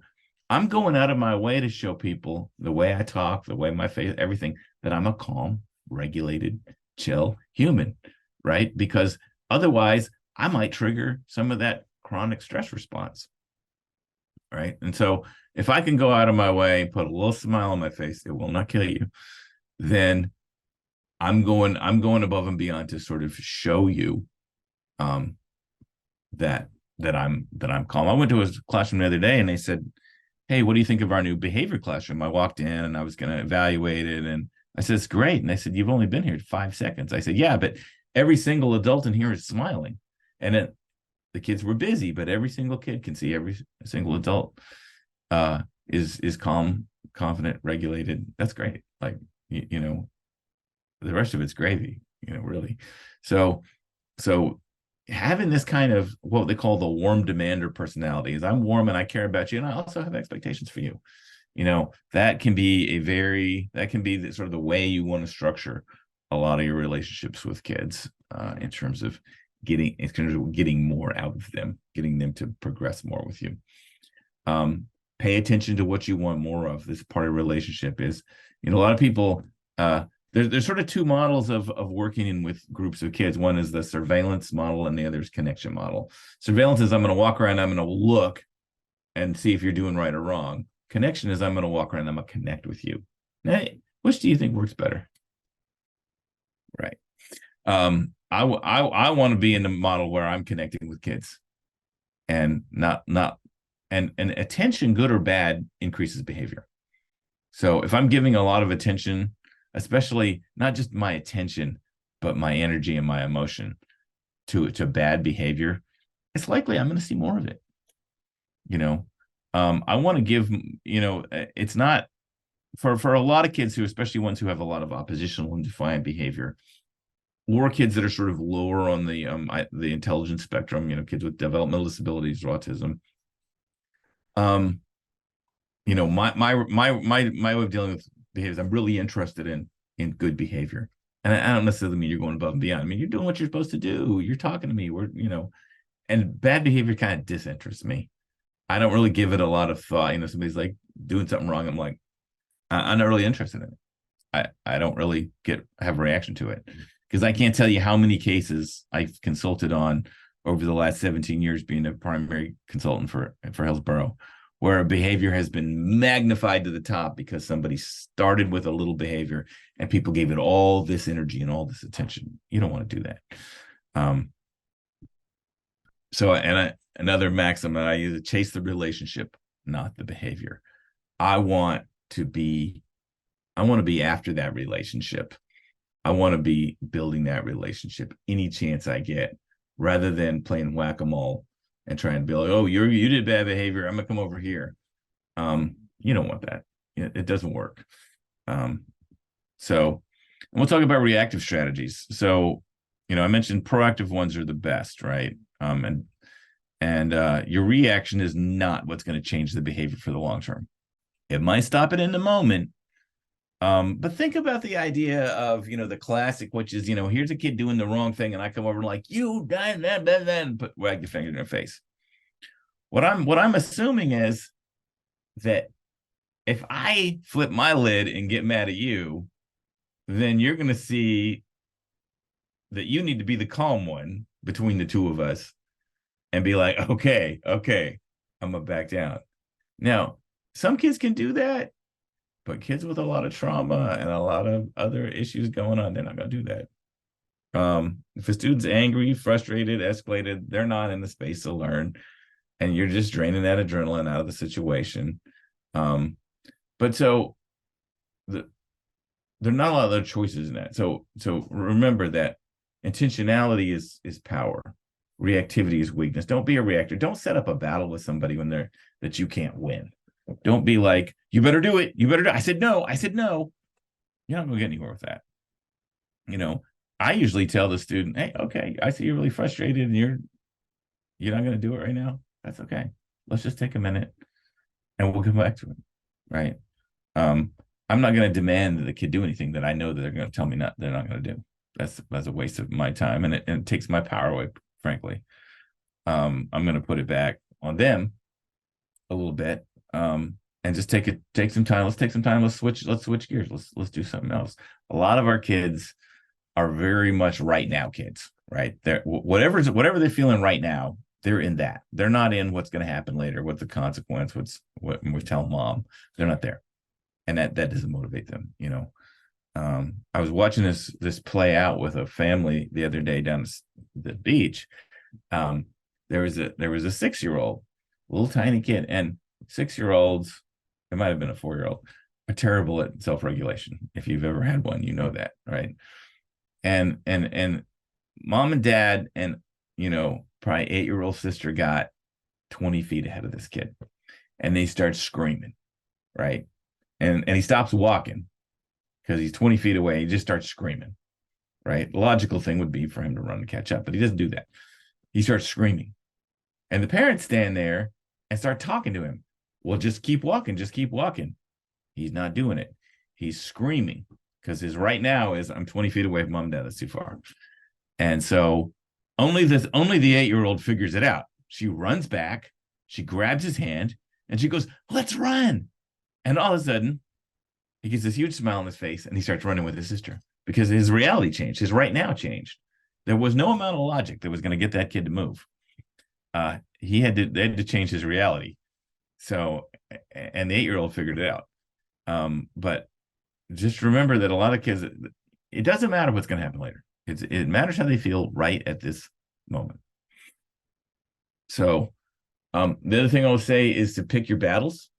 I'm going out of my way to show people the way I talk, the way my face, everything, that I'm a calm, regulated, chill human, right? Because otherwise, I might trigger some of that chronic stress response, right? And so if I can go out of my way and put a little smile on my face, it will not kill you, then I'm going above and beyond to sort of show you that I'm calm. I went to a classroom the other day and they said, "Hey, what do you think of our new behavior classroom?" I walked in and I was going to evaluate it, and I said, "It's great." And they said, "You've only been here 5 seconds." I said, "Yeah, but every single adult in here is smiling." And the kids were busy, but every single kid can see every single adult is calm, confident, regulated. That's great. The rest of it's gravy, really. So having this kind of what they call the warm demander personality is, I'm warm and I care about you, and I also have expectations for you. That can be the sort of the way you want to structure a lot of your relationships with kids in terms of getting more out of them, getting them to progress more with you. Pay attention to what you want more of. This part of relationship is, a lot of people, there's sort of two models of working in with groups of kids. One is the surveillance model and the other is connection model. Surveillance is, I'm going to walk around, I'm going to look and see if you're doing right or wrong. Connection is, I'm going to walk around, I'm going to connect with you. Now, which do you think works better? Right. I want to be in the model where I'm connecting with kids, and and attention, good or bad, increases behavior. So if I'm giving a lot of attention, especially not just my attention, but my energy and my emotion to bad behavior, it's likely I'm going to see more of it. I want to give, it's not for a lot of kids who, especially ones who have a lot of oppositional and defiant behavior, or kids that are sort of lower on the intelligence spectrum, kids with developmental disabilities or autism. My way of dealing with behaviors, I'm really interested in good behavior. And I don't necessarily mean you're going above and beyond. I mean, you're doing what you're supposed to do. You're talking to me. And bad behavior kind of disinterests me. I don't really give it a lot of thought. Somebody's like doing something wrong. I'm like, I'm not really interested in it. I don't really have a reaction to it, because I can't tell you how many cases I've consulted on over the last 17 years being a primary consultant for Hillsborough, where a behavior has been magnified to the top because somebody started with a little behavior and people gave it all this energy and all this attention. You don't want to do that. Another maxim that I use: chase the relationship, not the behavior. I want to be after that relationship. I want to be building that relationship any chance I get, rather than playing whack-a-mole and trying to be like, oh, you did bad behavior, I'm gonna come over here. You don't want that. It doesn't work. So we'll talk about reactive strategies. So, I mentioned proactive ones are the best, right? And your reaction is not what's going to change the behavior for the long term. It might stop it in the moment. But think about the idea of, the classic, which is, here's a kid doing the wrong thing, and I come over and like, you die, and wag your finger in their face. What I'm assuming is that if I flip my lid and get mad at you, then you're going to see that you need to be the calm one between the two of us and be like, okay, I'm gonna back down. Now, some kids can do that, but kids with a lot of trauma and a lot of other issues going on, they're not gonna do that. If a student's angry, frustrated, escalated, they're not in the space to learn, and you're just draining that adrenaline out of the situation. But so there are not a lot of other choices in that. So remember that intentionality is power. Reactivity is weakness. Don't be a reactor. Don't set up a battle with somebody that you can't win. Don't be like, you better do it. You better do it. I said no. You're not going to get anywhere with that. I usually tell the student, hey, okay, I see you're really frustrated and you're not going to do it right now. That's okay. Let's just take a minute and we'll come back to it. Right. I'm not going to demand that the kid do anything that I know that they're going to tell me they're not going to do. That's a waste of my time, and it takes my power away, frankly. I'm going to put it back on them a little bit, and just take some time. Let's take some time. Let's switch gears. Let's do something else. A lot of our kids are very much right now kids, right? They're whatever they're feeling right now, they're in that. They're not in what's going to happen later, what's the consequence, what we tell mom. They're not there, and that doesn't motivate them. I was watching this play out with a family the other day down the beach. There was a 6-year-old, little tiny kid, and 6-year-olds, it might have been a 4-year-old, are terrible at self-regulation. If you've ever had one, you know that, right? And mom and dad and probably 8-year-old sister got 20 feet ahead of this kid, and they start screaming, right? And he stops walking because he's 20 feet away. He just starts screaming, right? The logical thing would be for him to run and catch up, but he doesn't do that. He starts screaming. And the parents stand there and start talking to him. Well, just keep walking. He's not doing it. He's screaming because his right now is, I'm 20 feet away from mom and dad. That's too far. And so only the 8-year-old figures it out. She runs back. She grabs his hand and she goes, let's run. And all of a sudden, he gets this huge smile on his face and he starts running with his sister because his reality changed. His right now changed. There was no amount of logic that was going to get that kid to move. They had to change his reality. So, and the 8-year-old figured it out. But just remember that a lot of kids, it doesn't matter what's going to happen later. It matters how they feel right at this moment. So, the other thing I'll say is to pick your battles.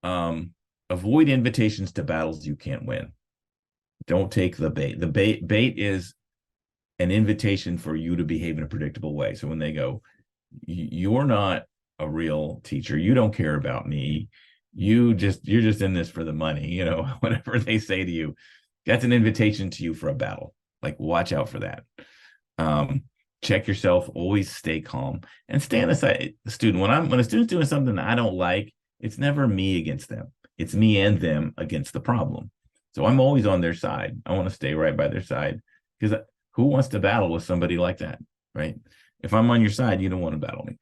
Avoid invitations to battles you can't win. Don't take the bait. The bait is an invitation for you to behave in a predictable way. So when they go, you're not a real teacher, you don't care about me, you're just in this for the money, whatever they say to you, that's an invitation to you for a battle. Like, watch out for that. Check yourself, always stay calm, and stay on the side. The student, when a student's doing something I don't like, it's never me against them. It's me and them against the problem. So I'm always on their side. I want to stay right by their side, because who wants to battle with somebody like that, right? If I'm on your side, you don't want to battle me.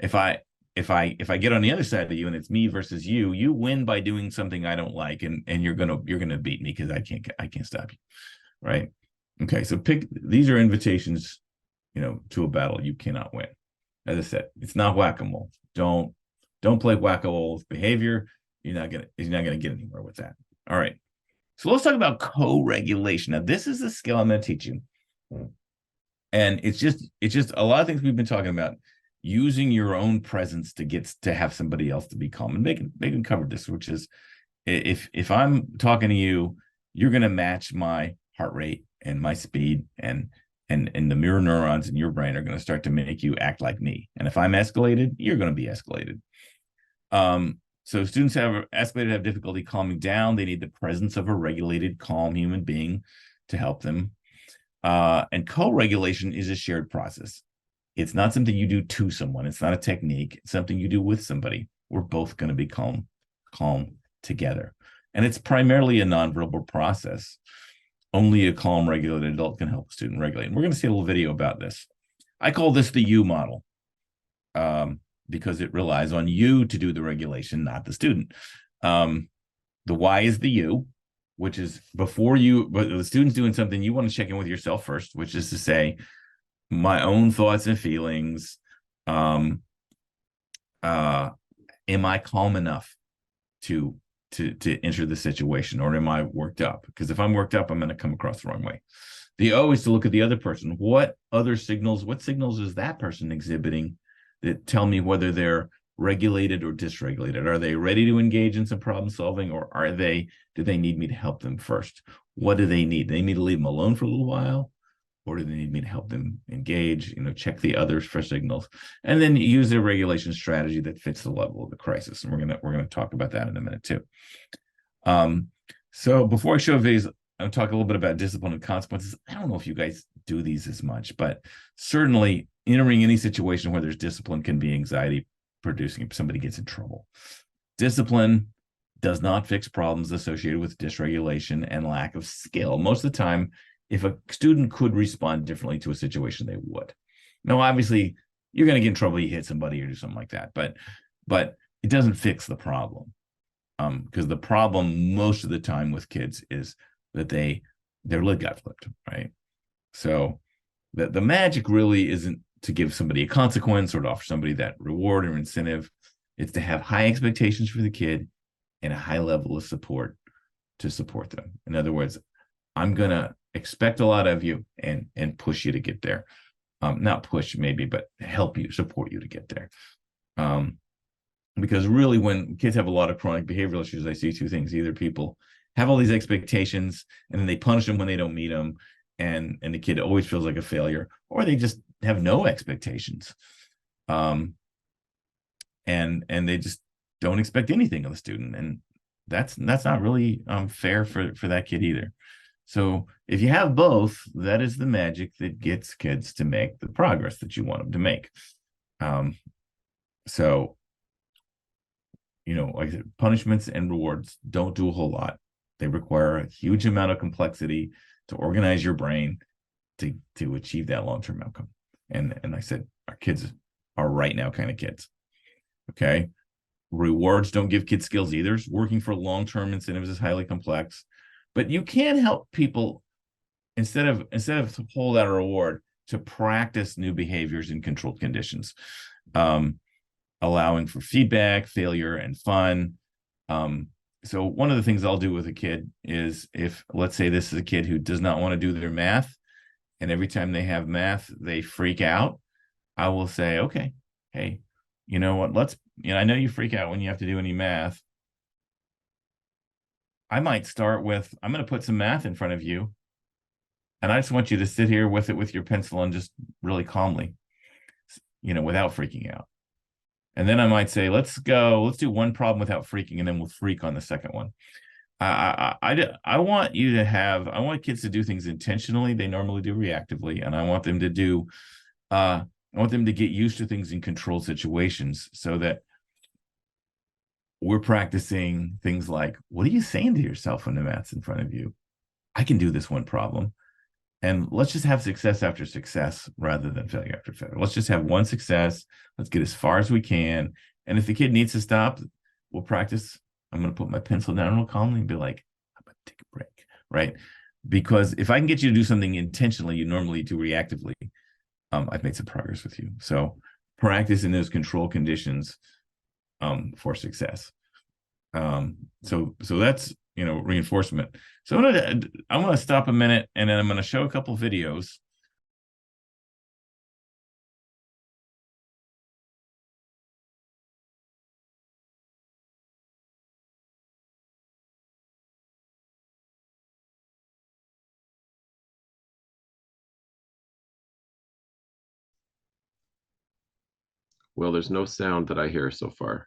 If I get on the other side of you and it's me versus you, you win by doing something I don't like, and you're gonna beat me because I can't stop you, right? Okay, so these are invitations, to a battle you cannot win. As I said, it's not whack-a-mole. Don't play whack-a-mole with behavior. You're not gonna get anywhere with that. All right. So let's talk about co-regulation. Now, this is the skill I'm going to teach you. And it's just a lot of things we've been talking about, using your own presence to have somebody else to be calm. And Megan covered this, which is, if I'm talking to you, you're going to match my heart rate and my speed, and the mirror neurons in your brain are going to start to make you act like me. And if I'm escalated, you're going to be escalated. So students have difficulty calming down. They need the presence of a regulated, calm human being to help them. And co-regulation is a shared process. It's not something you do to someone. It's not a technique. It's something you do with somebody. We're both going to be calm together. And it's primarily a nonverbal process. Only a calm, regulated adult can help a student regulate. And we're going to see a little video about this. I call this the U model, because it relies on you to do the regulation, not the student. The Y is the U, which is before you, but the student's doing something, you want to check in with yourself first, which is to say, my own thoughts and feelings. Am I calm enough to enter the situation, or am I worked up? Because if I'm worked up, I'm going to come across the wrong way. The O is to look at the other person. What signals is that person exhibiting that tell me whether they're regulated or dysregulated? Are they ready to engage in some problem solving, or do they need me to help them first? What do they need? They need to leave them alone for a little while, or do they need me to help them engage? Check the others for signals, and then use a regulation strategy that fits the level of the crisis. And we're gonna talk about that in a minute too. So before I show videos, I'll talk a little bit about discipline and consequences. I don't know if you guys do these as much, but certainly entering any situation where there's discipline can be anxiety producing if somebody gets in trouble. Discipline does not fix problems associated with dysregulation and lack of skill. Most of the time, if a student could respond differently to a situation, they would. Now, obviously, you're going to get in trouble, you hit somebody or do something like that, but it doesn't fix the problem. Because the problem most of the time with kids is that their lid got flipped, right? So the magic really isn't to give somebody a consequence or to offer somebody that reward or incentive. It's to have high expectations for the kid and a high level of support to support them. In other words, I'm going to expect a lot of you and push you to get there. Not push maybe, but help you, support you to get there. Because really, when kids have a lot of chronic behavioral issues, I see two things. Either people have all these expectations and then they punish them when they don't meet them, and the kid always feels like a failure, or they just have no expectations. And they just don't expect anything of the student. And that's not really fair for that kid either. So if you have both, that is the magic that gets kids to make the progress that you want them to make. So, like I said, punishments and rewards don't do a whole lot. They require a huge amount of complexity to organize your brain to achieve that long-term outcome. And I said, our kids are right now kind of kids. Okay. Rewards don't give kids skills either. Working for long-term incentives is highly complex, but you can help people instead of to hold out a reward, to practice new behaviors in controlled conditions, allowing for feedback, failure, and fun. So one of the things I'll do with a kid is, if let's say this is a kid who does not want to do their math, and every time they have math, they freak out, I will say, okay, hey, you know what, I know you freak out when you have to do any math. I might start with, I'm going to put some math in front of you, and I just want you to sit here with it with your pencil and just really calmly, without freaking out. And then I might say, let's do one problem without freaking, and then we'll freak on the second one. I want kids to do things intentionally. They normally do reactively, and I want them to get used to things in controlled situations, so that we're practicing things like, what are you saying to yourself when the math's in front of you? I can do this one problem. And let's just have success after success rather than failure after failure. Let's just have one success. Let's get as far as we can. And if the kid needs to stop, we'll practice. I'm going to put my pencil down real calmly and be like, I'm going to take a break, right? Because if I can get you to do something intentionally, you normally do reactively. I've made some progress with you. So practice in those control conditions for success. So that's, reinforcement. So I'm gonna stop a minute and then I'm gonna show a couple videos. Well, there's no sound that I hear so far.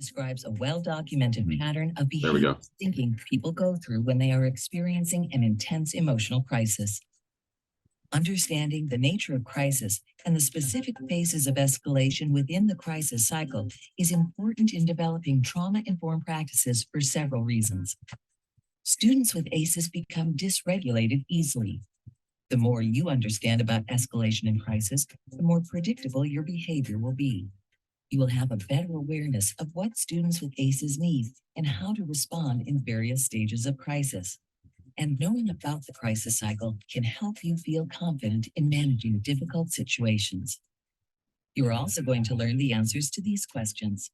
Describes a well-documented pattern of There we go. behavior thinking people go through when they are experiencing an intense emotional crisis. Understanding the nature of crisis and the specific phases of escalation within the crisis cycle is important in developing trauma-informed practices for several reasons. Students with ACEs become dysregulated easily. The more you understand about escalation and crisis, the more predictable your behavior will be. You will have a better awareness of what students with ACEs need and how to respond in various stages of crisis. And knowing about the crisis cycle can help you feel confident in managing difficult situations. You are also going to learn the answers to these questions.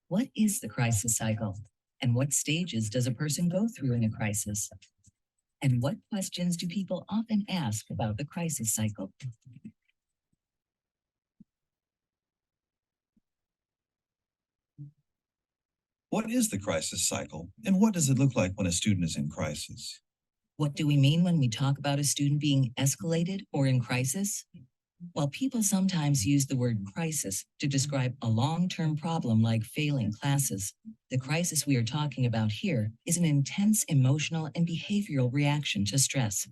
What is the crisis cycle? And what stages does a person go through in a crisis? And what questions do people often ask about the crisis cycle? What is the crisis cycle, and what does it look like when a student is in crisis? What do we mean when we talk about a student being escalated or in crisis? While people sometimes use the word crisis to describe a long-term problem like failing classes, the crisis we are talking about here is an intense emotional and behavioral reaction to stress.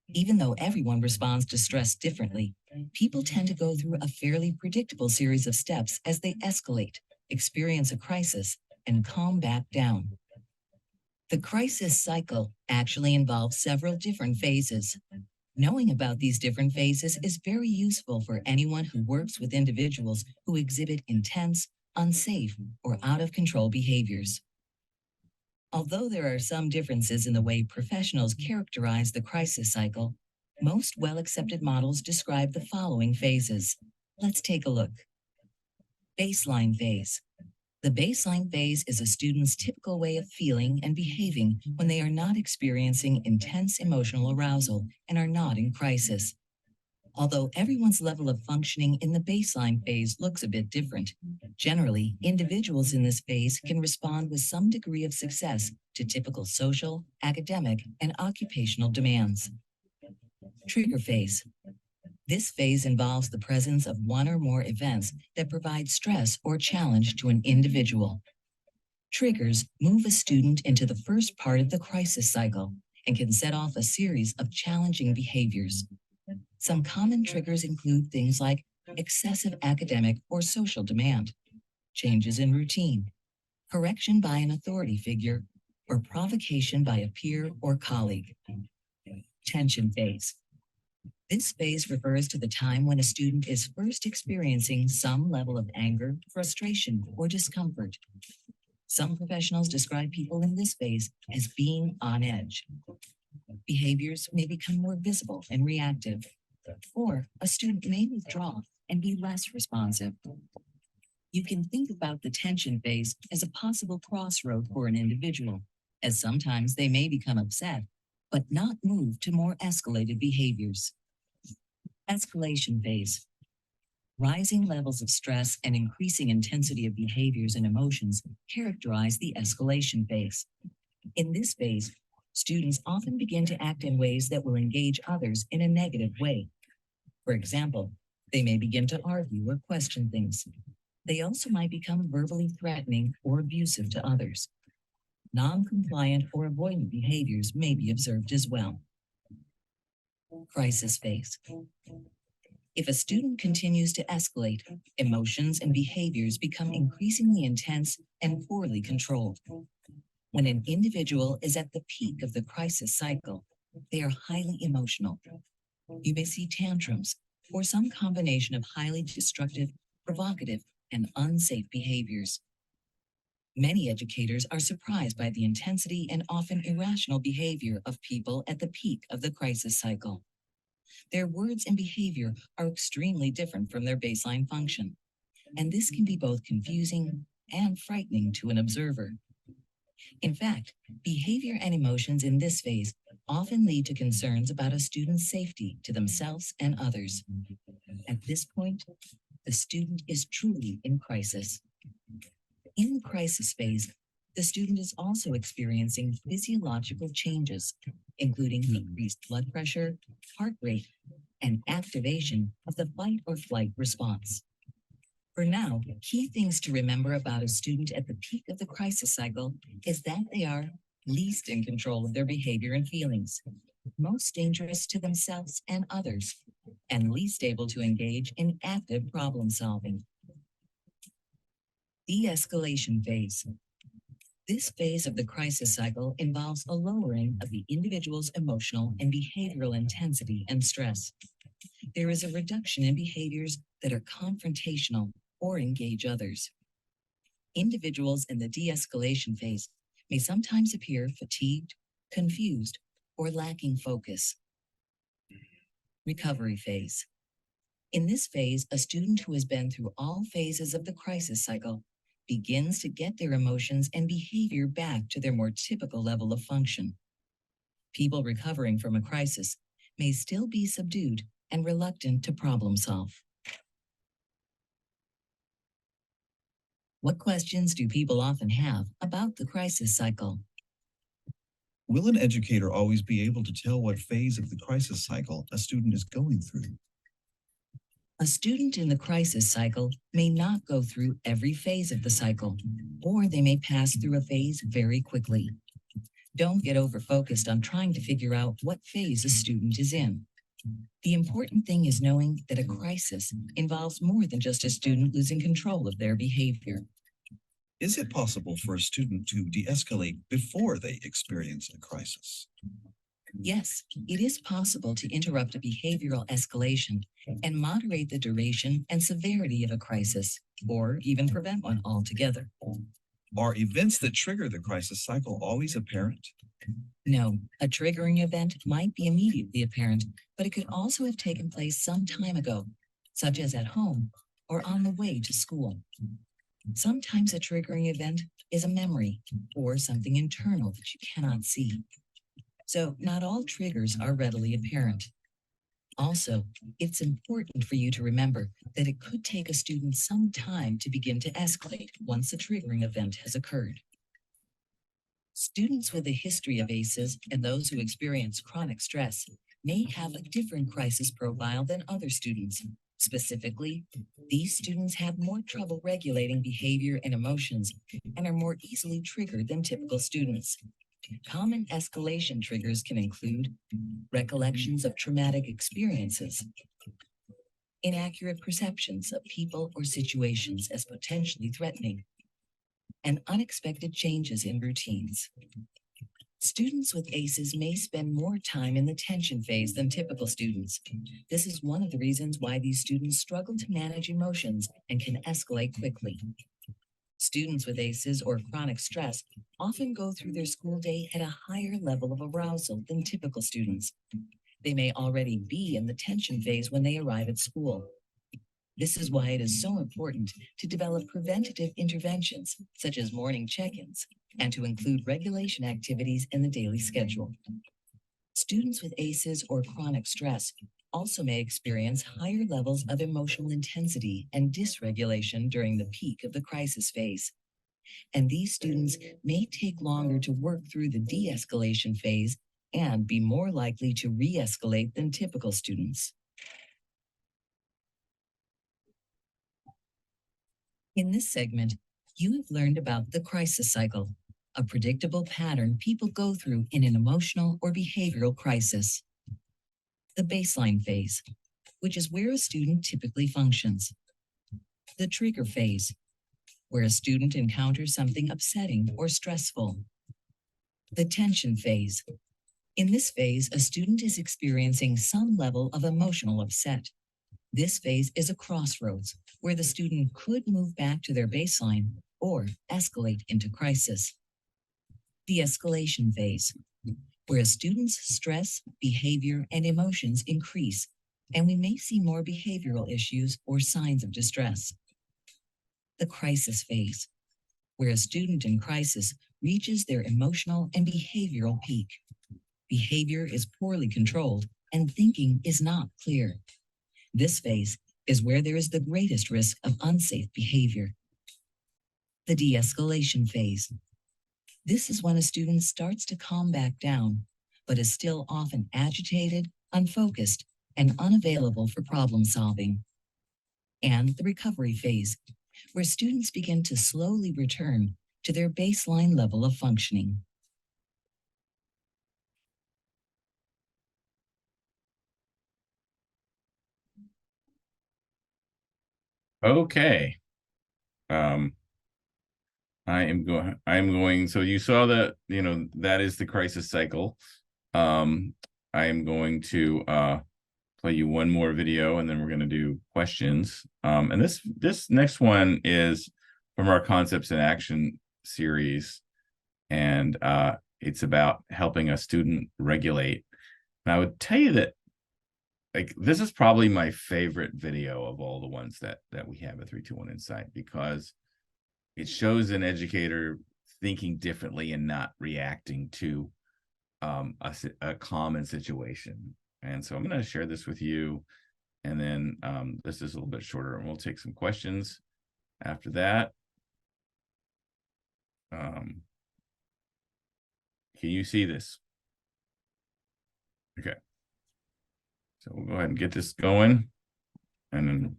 Even though everyone responds to stress differently, people tend to go through a fairly predictable series of steps as they escalate, experience a crisis, and calm back down. The crisis cycle actually involves several different phases. Knowing about these different phases is very useful for anyone who works with individuals who exhibit intense, unsafe, or out-of-control behaviors. Although there are some differences in the way professionals characterize the crisis cycle, most well-accepted models describe the following phases. Let's take a look. Baseline phase. The baseline phase is a student's typical way of feeling and behaving when they are not experiencing intense emotional arousal and are not in crisis. Although everyone's level of functioning in the baseline phase looks a bit different, generally, individuals in this phase can respond with some degree of success to typical social, academic, and occupational demands. Trigger phase. This phase involves the presence of one or more events that provide stress or challenge to an individual. Triggers move a student into the first part of the crisis cycle and can set off a series of challenging behaviors. Some common triggers include things like excessive academic or social demand, changes in routine, correction by an authority figure, or provocation by a peer or colleague. Tension phase. This phase refers to the time when a student is first experiencing some level of anger, frustration, or discomfort. Some professionals describe people in this phase as being on edge. Behaviors may become more visible and reactive, or a student may withdraw and be less responsive. You can think about the tension phase as a possible crossroad for an individual, as sometimes they may become upset, but not move to more escalated behaviors. Escalation phase. Rising levels of stress and increasing intensity of behaviors and emotions characterize the escalation phase. In this phase, students often begin to act in ways that will engage others in a negative way. For example, they may begin to argue or question things. They also might become verbally threatening or abusive to others. Non-compliant or avoidant behaviors may be observed as well. Crisis phase. If a student continues to escalate, emotions and behaviors become increasingly intense and poorly controlled. When an individual is at the peak of the crisis cycle, they are highly emotional. You may see tantrums or some combination of highly destructive, provocative, and unsafe behaviors. Many educators are surprised by the intensity and often irrational behavior of people at the peak of the crisis cycle. Their words and behavior are extremely different from their baseline function, and this can be both confusing and frightening to an observer. In fact, behavior and emotions in this phase often lead to concerns about a student's safety to themselves and others. At this point, the student is truly in crisis. In the crisis phase, the student is also experiencing physiological changes, including increased blood pressure, heart rate, and activation of the fight or flight response. For now, key things to remember about a student at the peak of the crisis cycle is that they are least in control of their behavior and feelings, most dangerous to themselves and others, and least able to engage in active problem solving. De-escalation phase. This phase of the crisis cycle involves a lowering of the individual's emotional and behavioral intensity and stress. There is a reduction in behaviors that are confrontational or engage others. Individuals in the de-escalation phase may sometimes appear fatigued, confused, or lacking focus. Recovery phase. In this phase, a student who has been through all phases of the crisis cycle begins to get their emotions and behavior back to their more typical level of function. People recovering from a crisis may still be subdued and reluctant to problem solve. What questions do people often have about the crisis cycle? Will an educator always be able to tell what phase of the crisis cycle a student is going through? A student in the crisis cycle may not go through every phase of the cycle, or they may pass through a phase very quickly. Don't get over-focused on trying to figure out what phase a student is in. The important thing is knowing that a crisis involves more than just a student losing control of their behavior. Is it possible for a student to de-escalate before they experience a crisis? Yes, it is possible to interrupt a behavioral escalation and moderate the duration and severity of a crisis, or even prevent one altogether. Are events that trigger the crisis cycle always apparent? No, a triggering event might be immediately apparent, but it could also have taken place some time ago, such as at home or on the way to school. Sometimes a triggering event is a memory or something internal that you cannot see. So not all triggers are readily apparent. Also, it's important for you to remember that it could take a student some time to begin to escalate once a triggering event has occurred. Students with a history of ACEs and those who experience chronic stress may have a different crisis profile than other students. Specifically, these students have more trouble regulating behavior and emotions and are more easily triggered than typical students. Common escalation triggers can include recollections of traumatic experiences, inaccurate perceptions of people or situations as potentially threatening, and unexpected changes in routines. Students with ACEs may spend more time in the tension phase than typical students. This is one of the reasons why these students struggle to manage emotions and can escalate quickly. Students with ACEs or chronic stress often go through their school day at a higher level of arousal than typical students. They may already be in the tension phase when they arrive at school. This is why it is so important to develop preventative interventions, such as morning check-ins, and to include regulation activities in the daily schedule. Students with ACEs or chronic stress also may experience higher levels of emotional intensity and dysregulation during the peak of the crisis phase. And these students may take longer to work through the de-escalation phase and be more likely to re-escalate than typical students. In this segment, you have learned about the crisis cycle, a predictable pattern people go through in an emotional or behavioral crisis. The baseline phase. which is where a student typically functions. The trigger phase, where a student encounters something upsetting or stressful. The tension phase. In this phase, a student is experiencing some level of emotional upset. This phase is a crossroads where the student could move back to their baseline or escalate into crisis. The escalation phase, where a student's stress, behavior, and emotions increase, and we may see more behavioral issues or signs of distress. The crisis phase, where a student in crisis reaches their emotional and behavioral peak. Behavior is poorly controlled and thinking is not clear. This phase is where there is the greatest risk of unsafe behavior. The de-escalation phase. This is when a student starts to calm back down, but is still often agitated, unfocused, and unavailable for problem solving. And the recovery phase, where students begin to slowly return to their baseline level of functioning. Okay. I'm going, so you saw that, that is the crisis cycle. I am going to play you one more video and then we're going to do questions. And this next one is from our Concepts in Action series. And it's about helping a student regulate. And I would tell you that this is probably my favorite video of all the ones that we have at 321 Insight, because it shows an educator thinking differently and not reacting to a common situation. And so I'm going to share this with you. And then this is a little bit shorter and we'll take some questions after that. Can you see this? Okay. So we'll go ahead and get this going. And then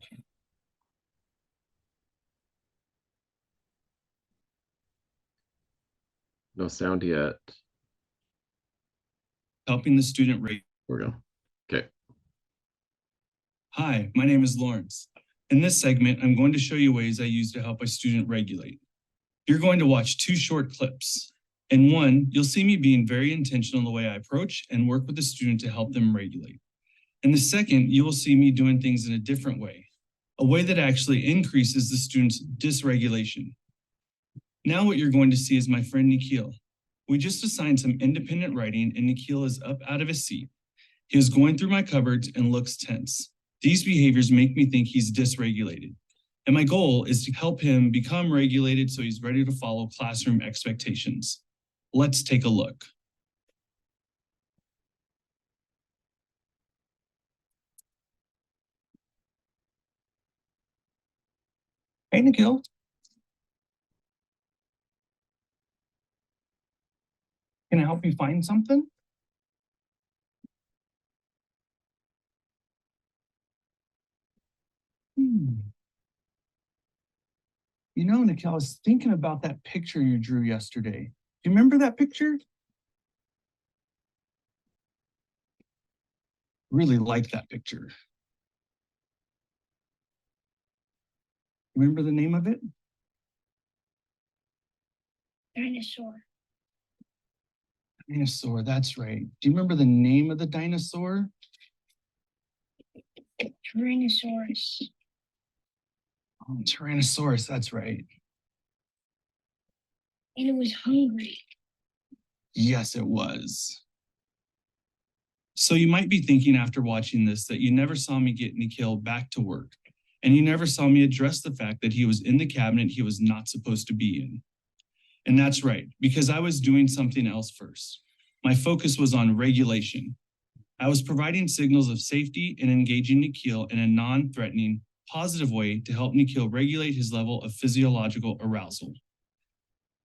No sound yet. Helping the student rate. There we go. Okay. Hi, my name is Lawrence. In this segment, I'm going to show you ways I use to help a student regulate. You're going to watch 2 short clips. In one, you'll see me being very intentional in the way I approach and work with the student to help them regulate. In the second, you will see me doing things in a different way, a way that actually increases the student's dysregulation. Now what you're going to see is my friend Nikhil. We just assigned some independent writing and Nikhil is up out of his seat. He is going through my cupboards and looks tense. These behaviors make me think he's dysregulated. And my goal is to help him become regulated so he's ready to follow classroom expectations. Let's take a look. Hey, Nikhil. Can I help you find something? You know, Nikhil, I was thinking about that picture you drew yesterday. Do you remember that picture? Really like that picture. Remember the name of it? Dinosaur. Dinosaur, that's right. Do you remember the name of the dinosaur? Tyrannosaurus. Oh, Tyrannosaurus, that's right. And it was hungry. Yes, it was. So you might be thinking after watching this that you never saw me get Nikhil back to work, and you never saw me address the fact that he was in the cabinet he was not supposed to be in. And that's right, because I was doing something else first. My focus was on regulation. I was providing signals of safety and engaging Nikhil in a non-threatening, positive way to help Nikhil regulate his level of physiological arousal.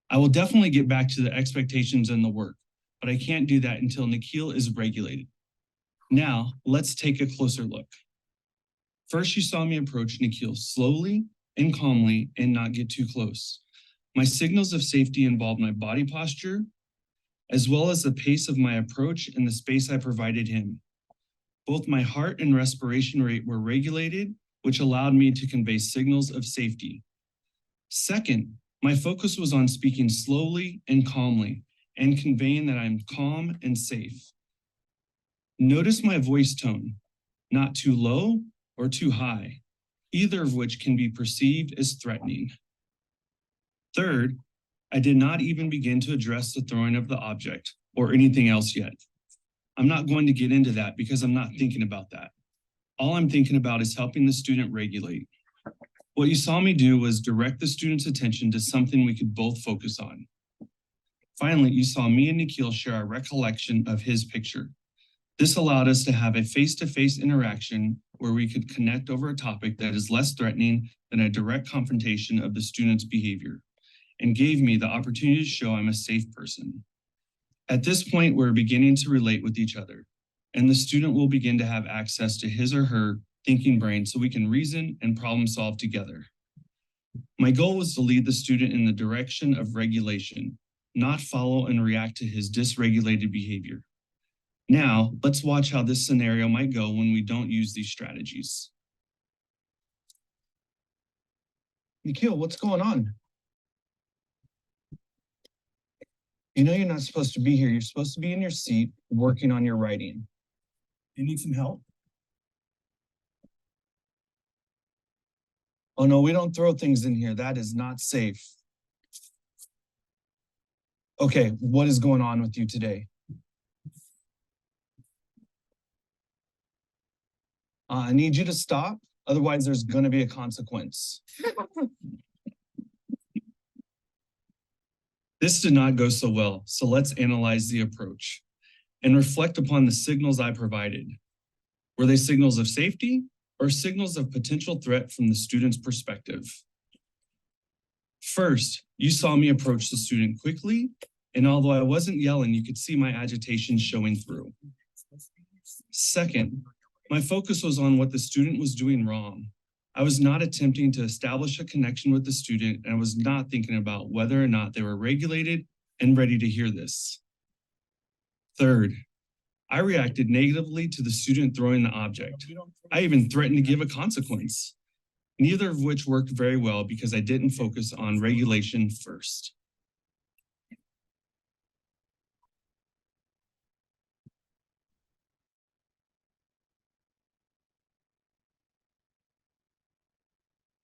I will definitely get back to the expectations and the work, but I can't do that until Nikhil is regulated. Now, let's take a closer look. First, you saw me approach Nikhil slowly and calmly and not get too close. My signals of safety involved my body posture, as well as the pace of my approach and the space I provided him. Both my heart and respiration rate were regulated, which allowed me to convey signals of safety. Second, my focus was on speaking slowly and calmly and conveying that I'm calm and safe. Notice my voice tone, not too low or too high, either of which can be perceived as threatening. Third, I did not even begin to address the throwing of the object or anything else yet. I'm not going to get into that because I'm not thinking about that. All I'm thinking about is helping the student regulate. What you saw me do was direct the student's attention to something we could both focus on. Finally, you saw me and Nikhil share our recollection of his picture. This allowed us to have a face-to-face interaction where we could connect over a topic that is less threatening than a direct confrontation of the student's behavior, and gave me the opportunity to show I'm a safe person. At this point, we're beginning to relate with each other, and the student will begin to have access to his or her thinking brain so we can reason and problem solve together. My goal was to lead the student in the direction of regulation, not follow and react to his dysregulated behavior. Now, let's watch how this scenario might go when we don't use these strategies. Nikhil, what's going on? You know you're not supposed to be here. You're supposed to be in your seat working on your writing. You need some help? Oh no, we don't throw things in here. That is not safe. Okay, what is going on with you today? I need you to stop. Otherwise, there's going to be a consequence. This did not go so well, so let's analyze the approach and reflect upon the signals I provided. Were they signals of safety or signals of potential threat from the student's perspective? First, you saw me approach the student quickly, and although I wasn't yelling, you could see my agitation showing through. Second, my focus was on what the student was doing wrong. I was not attempting to establish a connection with the student, and I was not thinking about whether or not they were regulated and ready to hear this. Third, I reacted negatively to the student throwing the object. I even threatened to give a consequence, neither of which worked very well because I didn't focus on regulation first.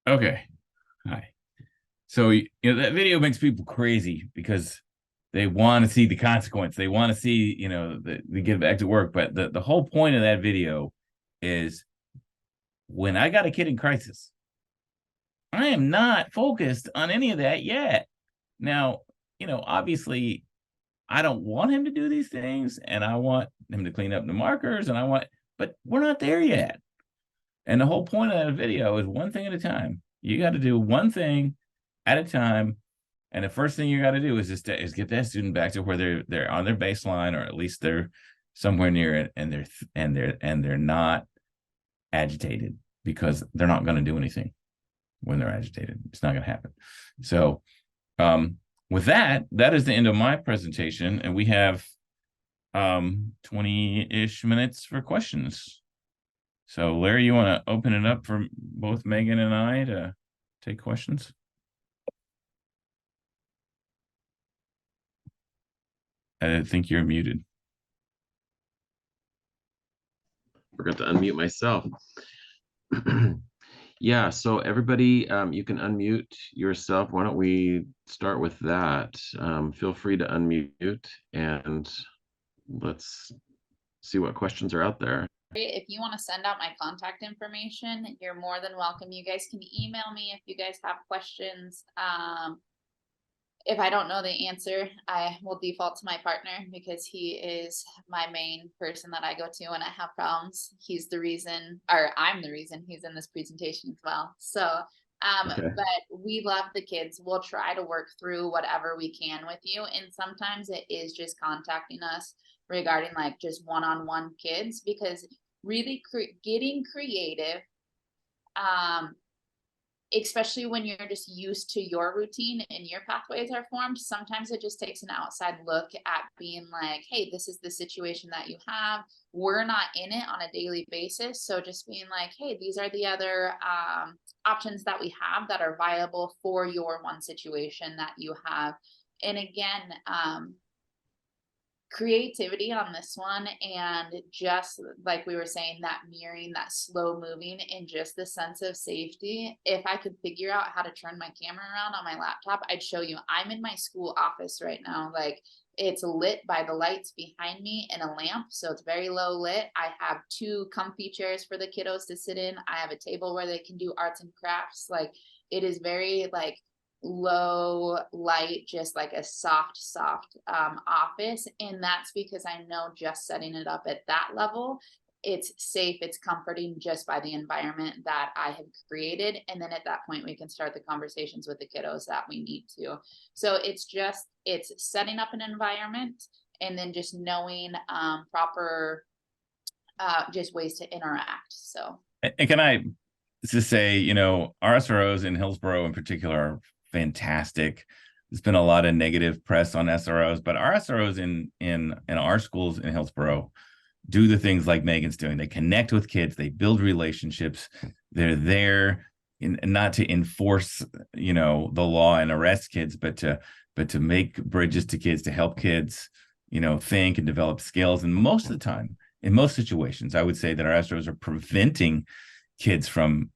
Okay. Hi. So, you know, that video makes people crazy because they want to see the consequence. They want to see, you know, they get back to work. But the whole point of that video is when I got a kid in crisis, I am not focused on any of that yet. Now, you know, obviously, I don't want him to do these things and I want him to clean up the markers but we're not there yet. And the whole point of that video is one thing at a time. You got to do one thing at a time. And the first thing you got to do is get that student back to where they're on their baseline, or at least they're somewhere near it, and they're not agitated, because they're not going to do anything when they're agitated. It's not going to happen. So with that is the end of my presentation, and we have 20-ish minutes for questions. So Larry, you want to open it up for both Megan and I to take questions? I think you're muted. Forgot to unmute myself. Yeah, so everybody, you can unmute yourself. Why don't we start with that? Feel free to unmute and let's see what questions are out there. If you want to send out my contact information, you're more than welcome. You guys can email me if you guys have questions. If I don't know the answer, I will default to my partner because he is my main person that I go to when I have problems. He's the reason, or I'm the reason he's in this presentation as well. So, Okay. but we love the kids. We'll try to work through whatever we can with you. And sometimes it is just contacting us regarding like just one-on-one kids, because really getting creative especially when you're just used to your routine and your pathways are formed, sometimes it just takes an outside look at being like, hey, this is the situation that you have. We're not in it on a daily basis. So just being like, hey, these are the other options that we have that are viable for your one situation that you have. And again, creativity on this one, and just like we were saying, that mirroring, that slow moving, and just the sense of safety. If I could figure out how to turn my camera around on my laptop, I'd show you. I'm in my school office right now. Like, it's lit by the lights behind me and a lamp, so it's very low lit. I have 2 comfy chairs for the kiddos to sit in. I have a table where they can do arts and crafts. Like, it is very like low light, just like a soft office. And that's because I know just setting it up at that level, it's safe, it's comforting just by the environment that I have created. And then at that point, we can start the conversations with the kiddos that we need to. So it's setting up an environment, and then just knowing proper just ways to interact. So, and can I just say, you know, our SROs in Hillsborough in particular are fantastic. There's been a lot of negative press on SROs, but our SROs in our schools in Hillsborough do the things like Megan's doing. They connect with kids, they build relationships, they're there not to enforce, you know, the law and arrest kids, but to make bridges to kids, to help kids, you know, think and develop skills. And most of the time, in most situations, I would say that our SROs are preventing kids from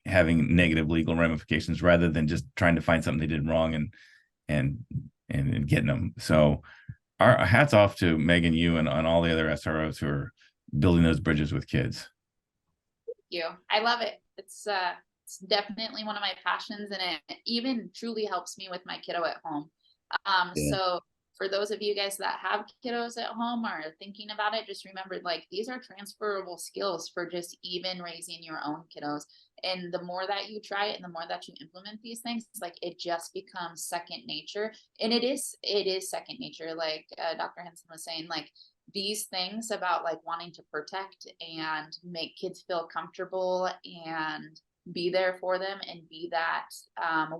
having negative legal ramifications, rather than just trying to find something they did wrong and getting them. So our hats off to Megan, you, and all the other SROs who are building those bridges with kids. Thank you. I love it. It's definitely one of my passions, and it even truly helps me with my kiddo at home. So for those of you guys that have kiddos at home or are thinking about it, just remember, like, these are transferable skills for just even raising your own kiddos. And the more that you try it and the more that you implement these things, like, it just becomes second nature. And it is second nature. Like Dr. Henson was saying, like, these things about like wanting to protect and make kids feel comfortable and be there for them and be that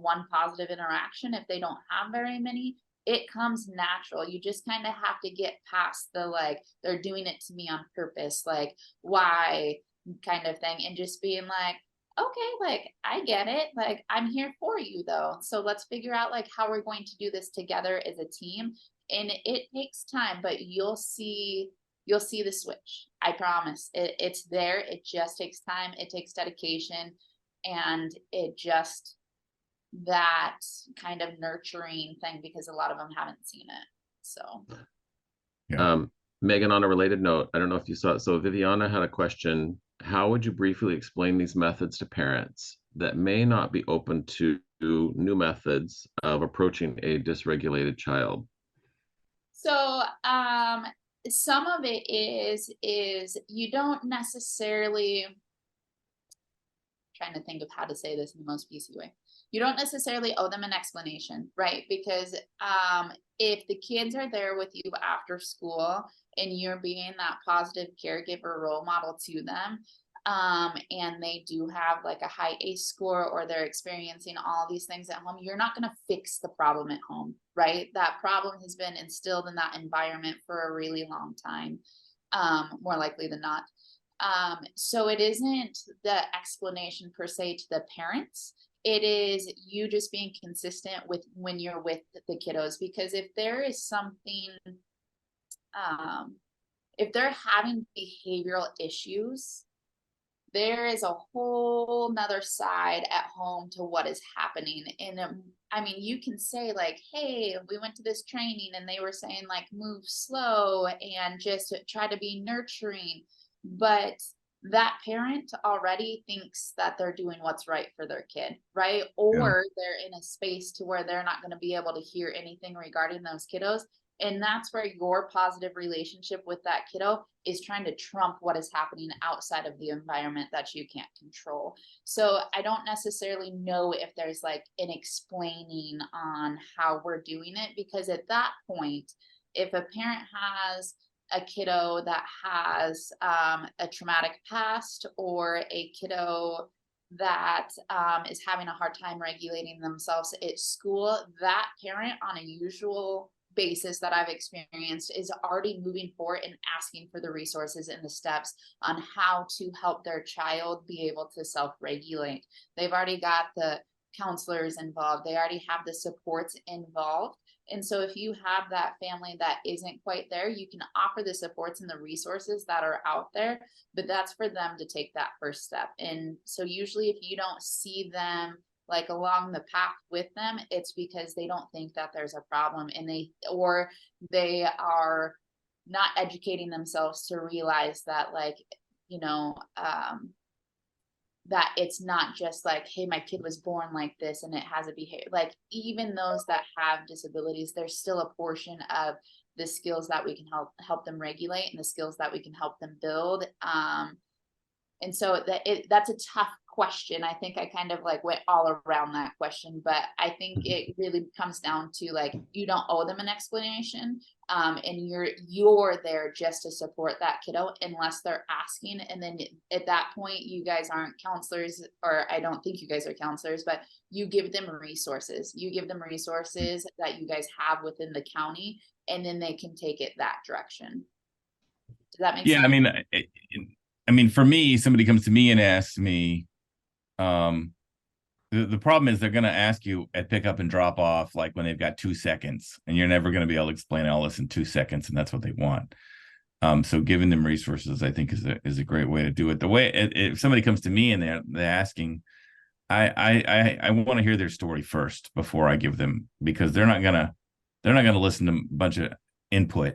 one positive interaction if they don't have very many. It comes natural. You just kind of have to get past the, like, they're doing it to me on purpose, like, why kind of thing, and just being like, okay, like, I get it. Like, I'm here for you though. So let's figure out like how we're going to do this together as a team. And it takes time, but you'll see the switch. I promise. It's there. It just takes time. It takes dedication, and it just, that kind of nurturing thing, because a lot of them haven't seen it. So Megan, on a related note, I don't know if you saw it. So Viviana had a question. How would you briefly explain these methods to parents that may not be open to new methods of approaching a dysregulated child? So some of it is you don't necessarily, trying to think of how to say this in the most PC way. You don't necessarily owe them an explanation, right? Because if the kids are there with you after school and you're being that positive caregiver role model to them, and they do have like a high ACE score, or they're experiencing all these things at home, you're not going to fix the problem at home, right? That problem has been instilled in that environment for a really long time, more likely than not. So it isn't the explanation per se to the parents. It is you just being consistent with when you're with the kiddos, because if there is something, if they're having behavioral issues, there is a whole nother side at home to what is happening. And I mean, you can say like, hey, we went to this training and they were saying like, move slow and just try to be nurturing. But that parent already thinks that they're doing what's right for their kid, right? Or they're in a space to where they're not going to be able to hear anything regarding those kiddos. And that's where your positive relationship with that kiddo is trying to trump what is happening outside of the environment that you can't control. So I don't necessarily know if there's like an explaining on how we're doing it, because at that point, if a parent has a kiddo that has a traumatic past, or a kiddo that is having a hard time regulating themselves at school, that parent on a usual basis that I've experienced is already moving forward and asking for the resources and the steps on how to help their child be able to self-regulate. They've already got the counselors involved. They already have the supports involved. And so if you have that family that isn't quite there, you can offer the supports and the resources that are out there, but that's for them to take that first step. And so usually if you don't see them like along the path with them, it's because they don't think that there's a problem, and they are not educating themselves to realize that, like, you know, that it's not just like, hey, my kid was born like this and it has a behavior. Like, even those that have disabilities, there's still a portion of the skills that we can help them regulate, and the skills that we can help them build. And so that's a tough question. I think I kind of like went all around that question, but I think it really comes down to, like, you don't owe them an explanation. And you're there just to support that kiddo unless they're asking. And then at that point, you guys aren't counselors, or I don't think you guys are counselors, but you give them resources. You give them resources that you guys have within the county, and then they can take it that direction. Does that make sense? Yeah, I mean, for me, somebody comes to me and asks me, the problem is they're going to ask you at pickup and drop off, like when they've got 2 seconds, and you're never going to be able to explain all this in 2 seconds, and that's what they want. So giving them resources, I think, is a great way to do it. The way if somebody comes to me and they're asking, I want to hear their story first before I give them, because they're not gonna listen to a bunch of input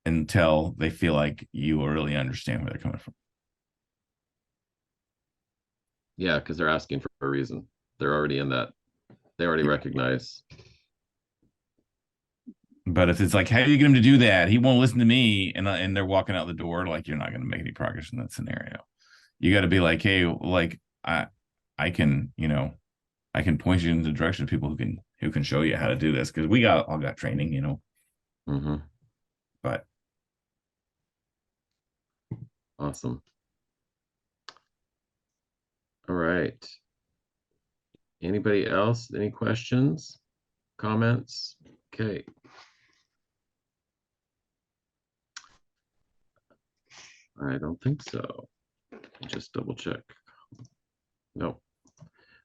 until they feel like you really understand where they're coming from. Yeah, because they're asking for a reason. They're already in that. They already recognize. But if it's like, how do you get him to do that? He won't listen to me, and they're walking out the door, like, you're not going to make any progress in that scenario. You got to be like, hey, like, I can, I can point you in the direction of people who can show you how to do this, because we all got training, Mm-hmm. But awesome. All right. Anybody else? Any questions, comments? Okay. I don't think so. Just double check. No.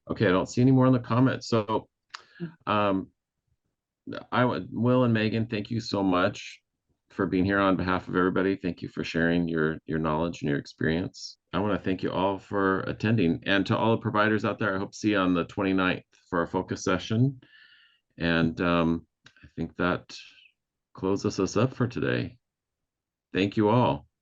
Okay, I don't see any more in the comments. So Will and Megan, thank you so much for being here on behalf of everybody. Thank you for sharing your knowledge and your experience. I want to thank you all for attending, and to all the providers out there, I hope to see you on the 29th for our focus session. And I think that closes us up for today. Thank you all.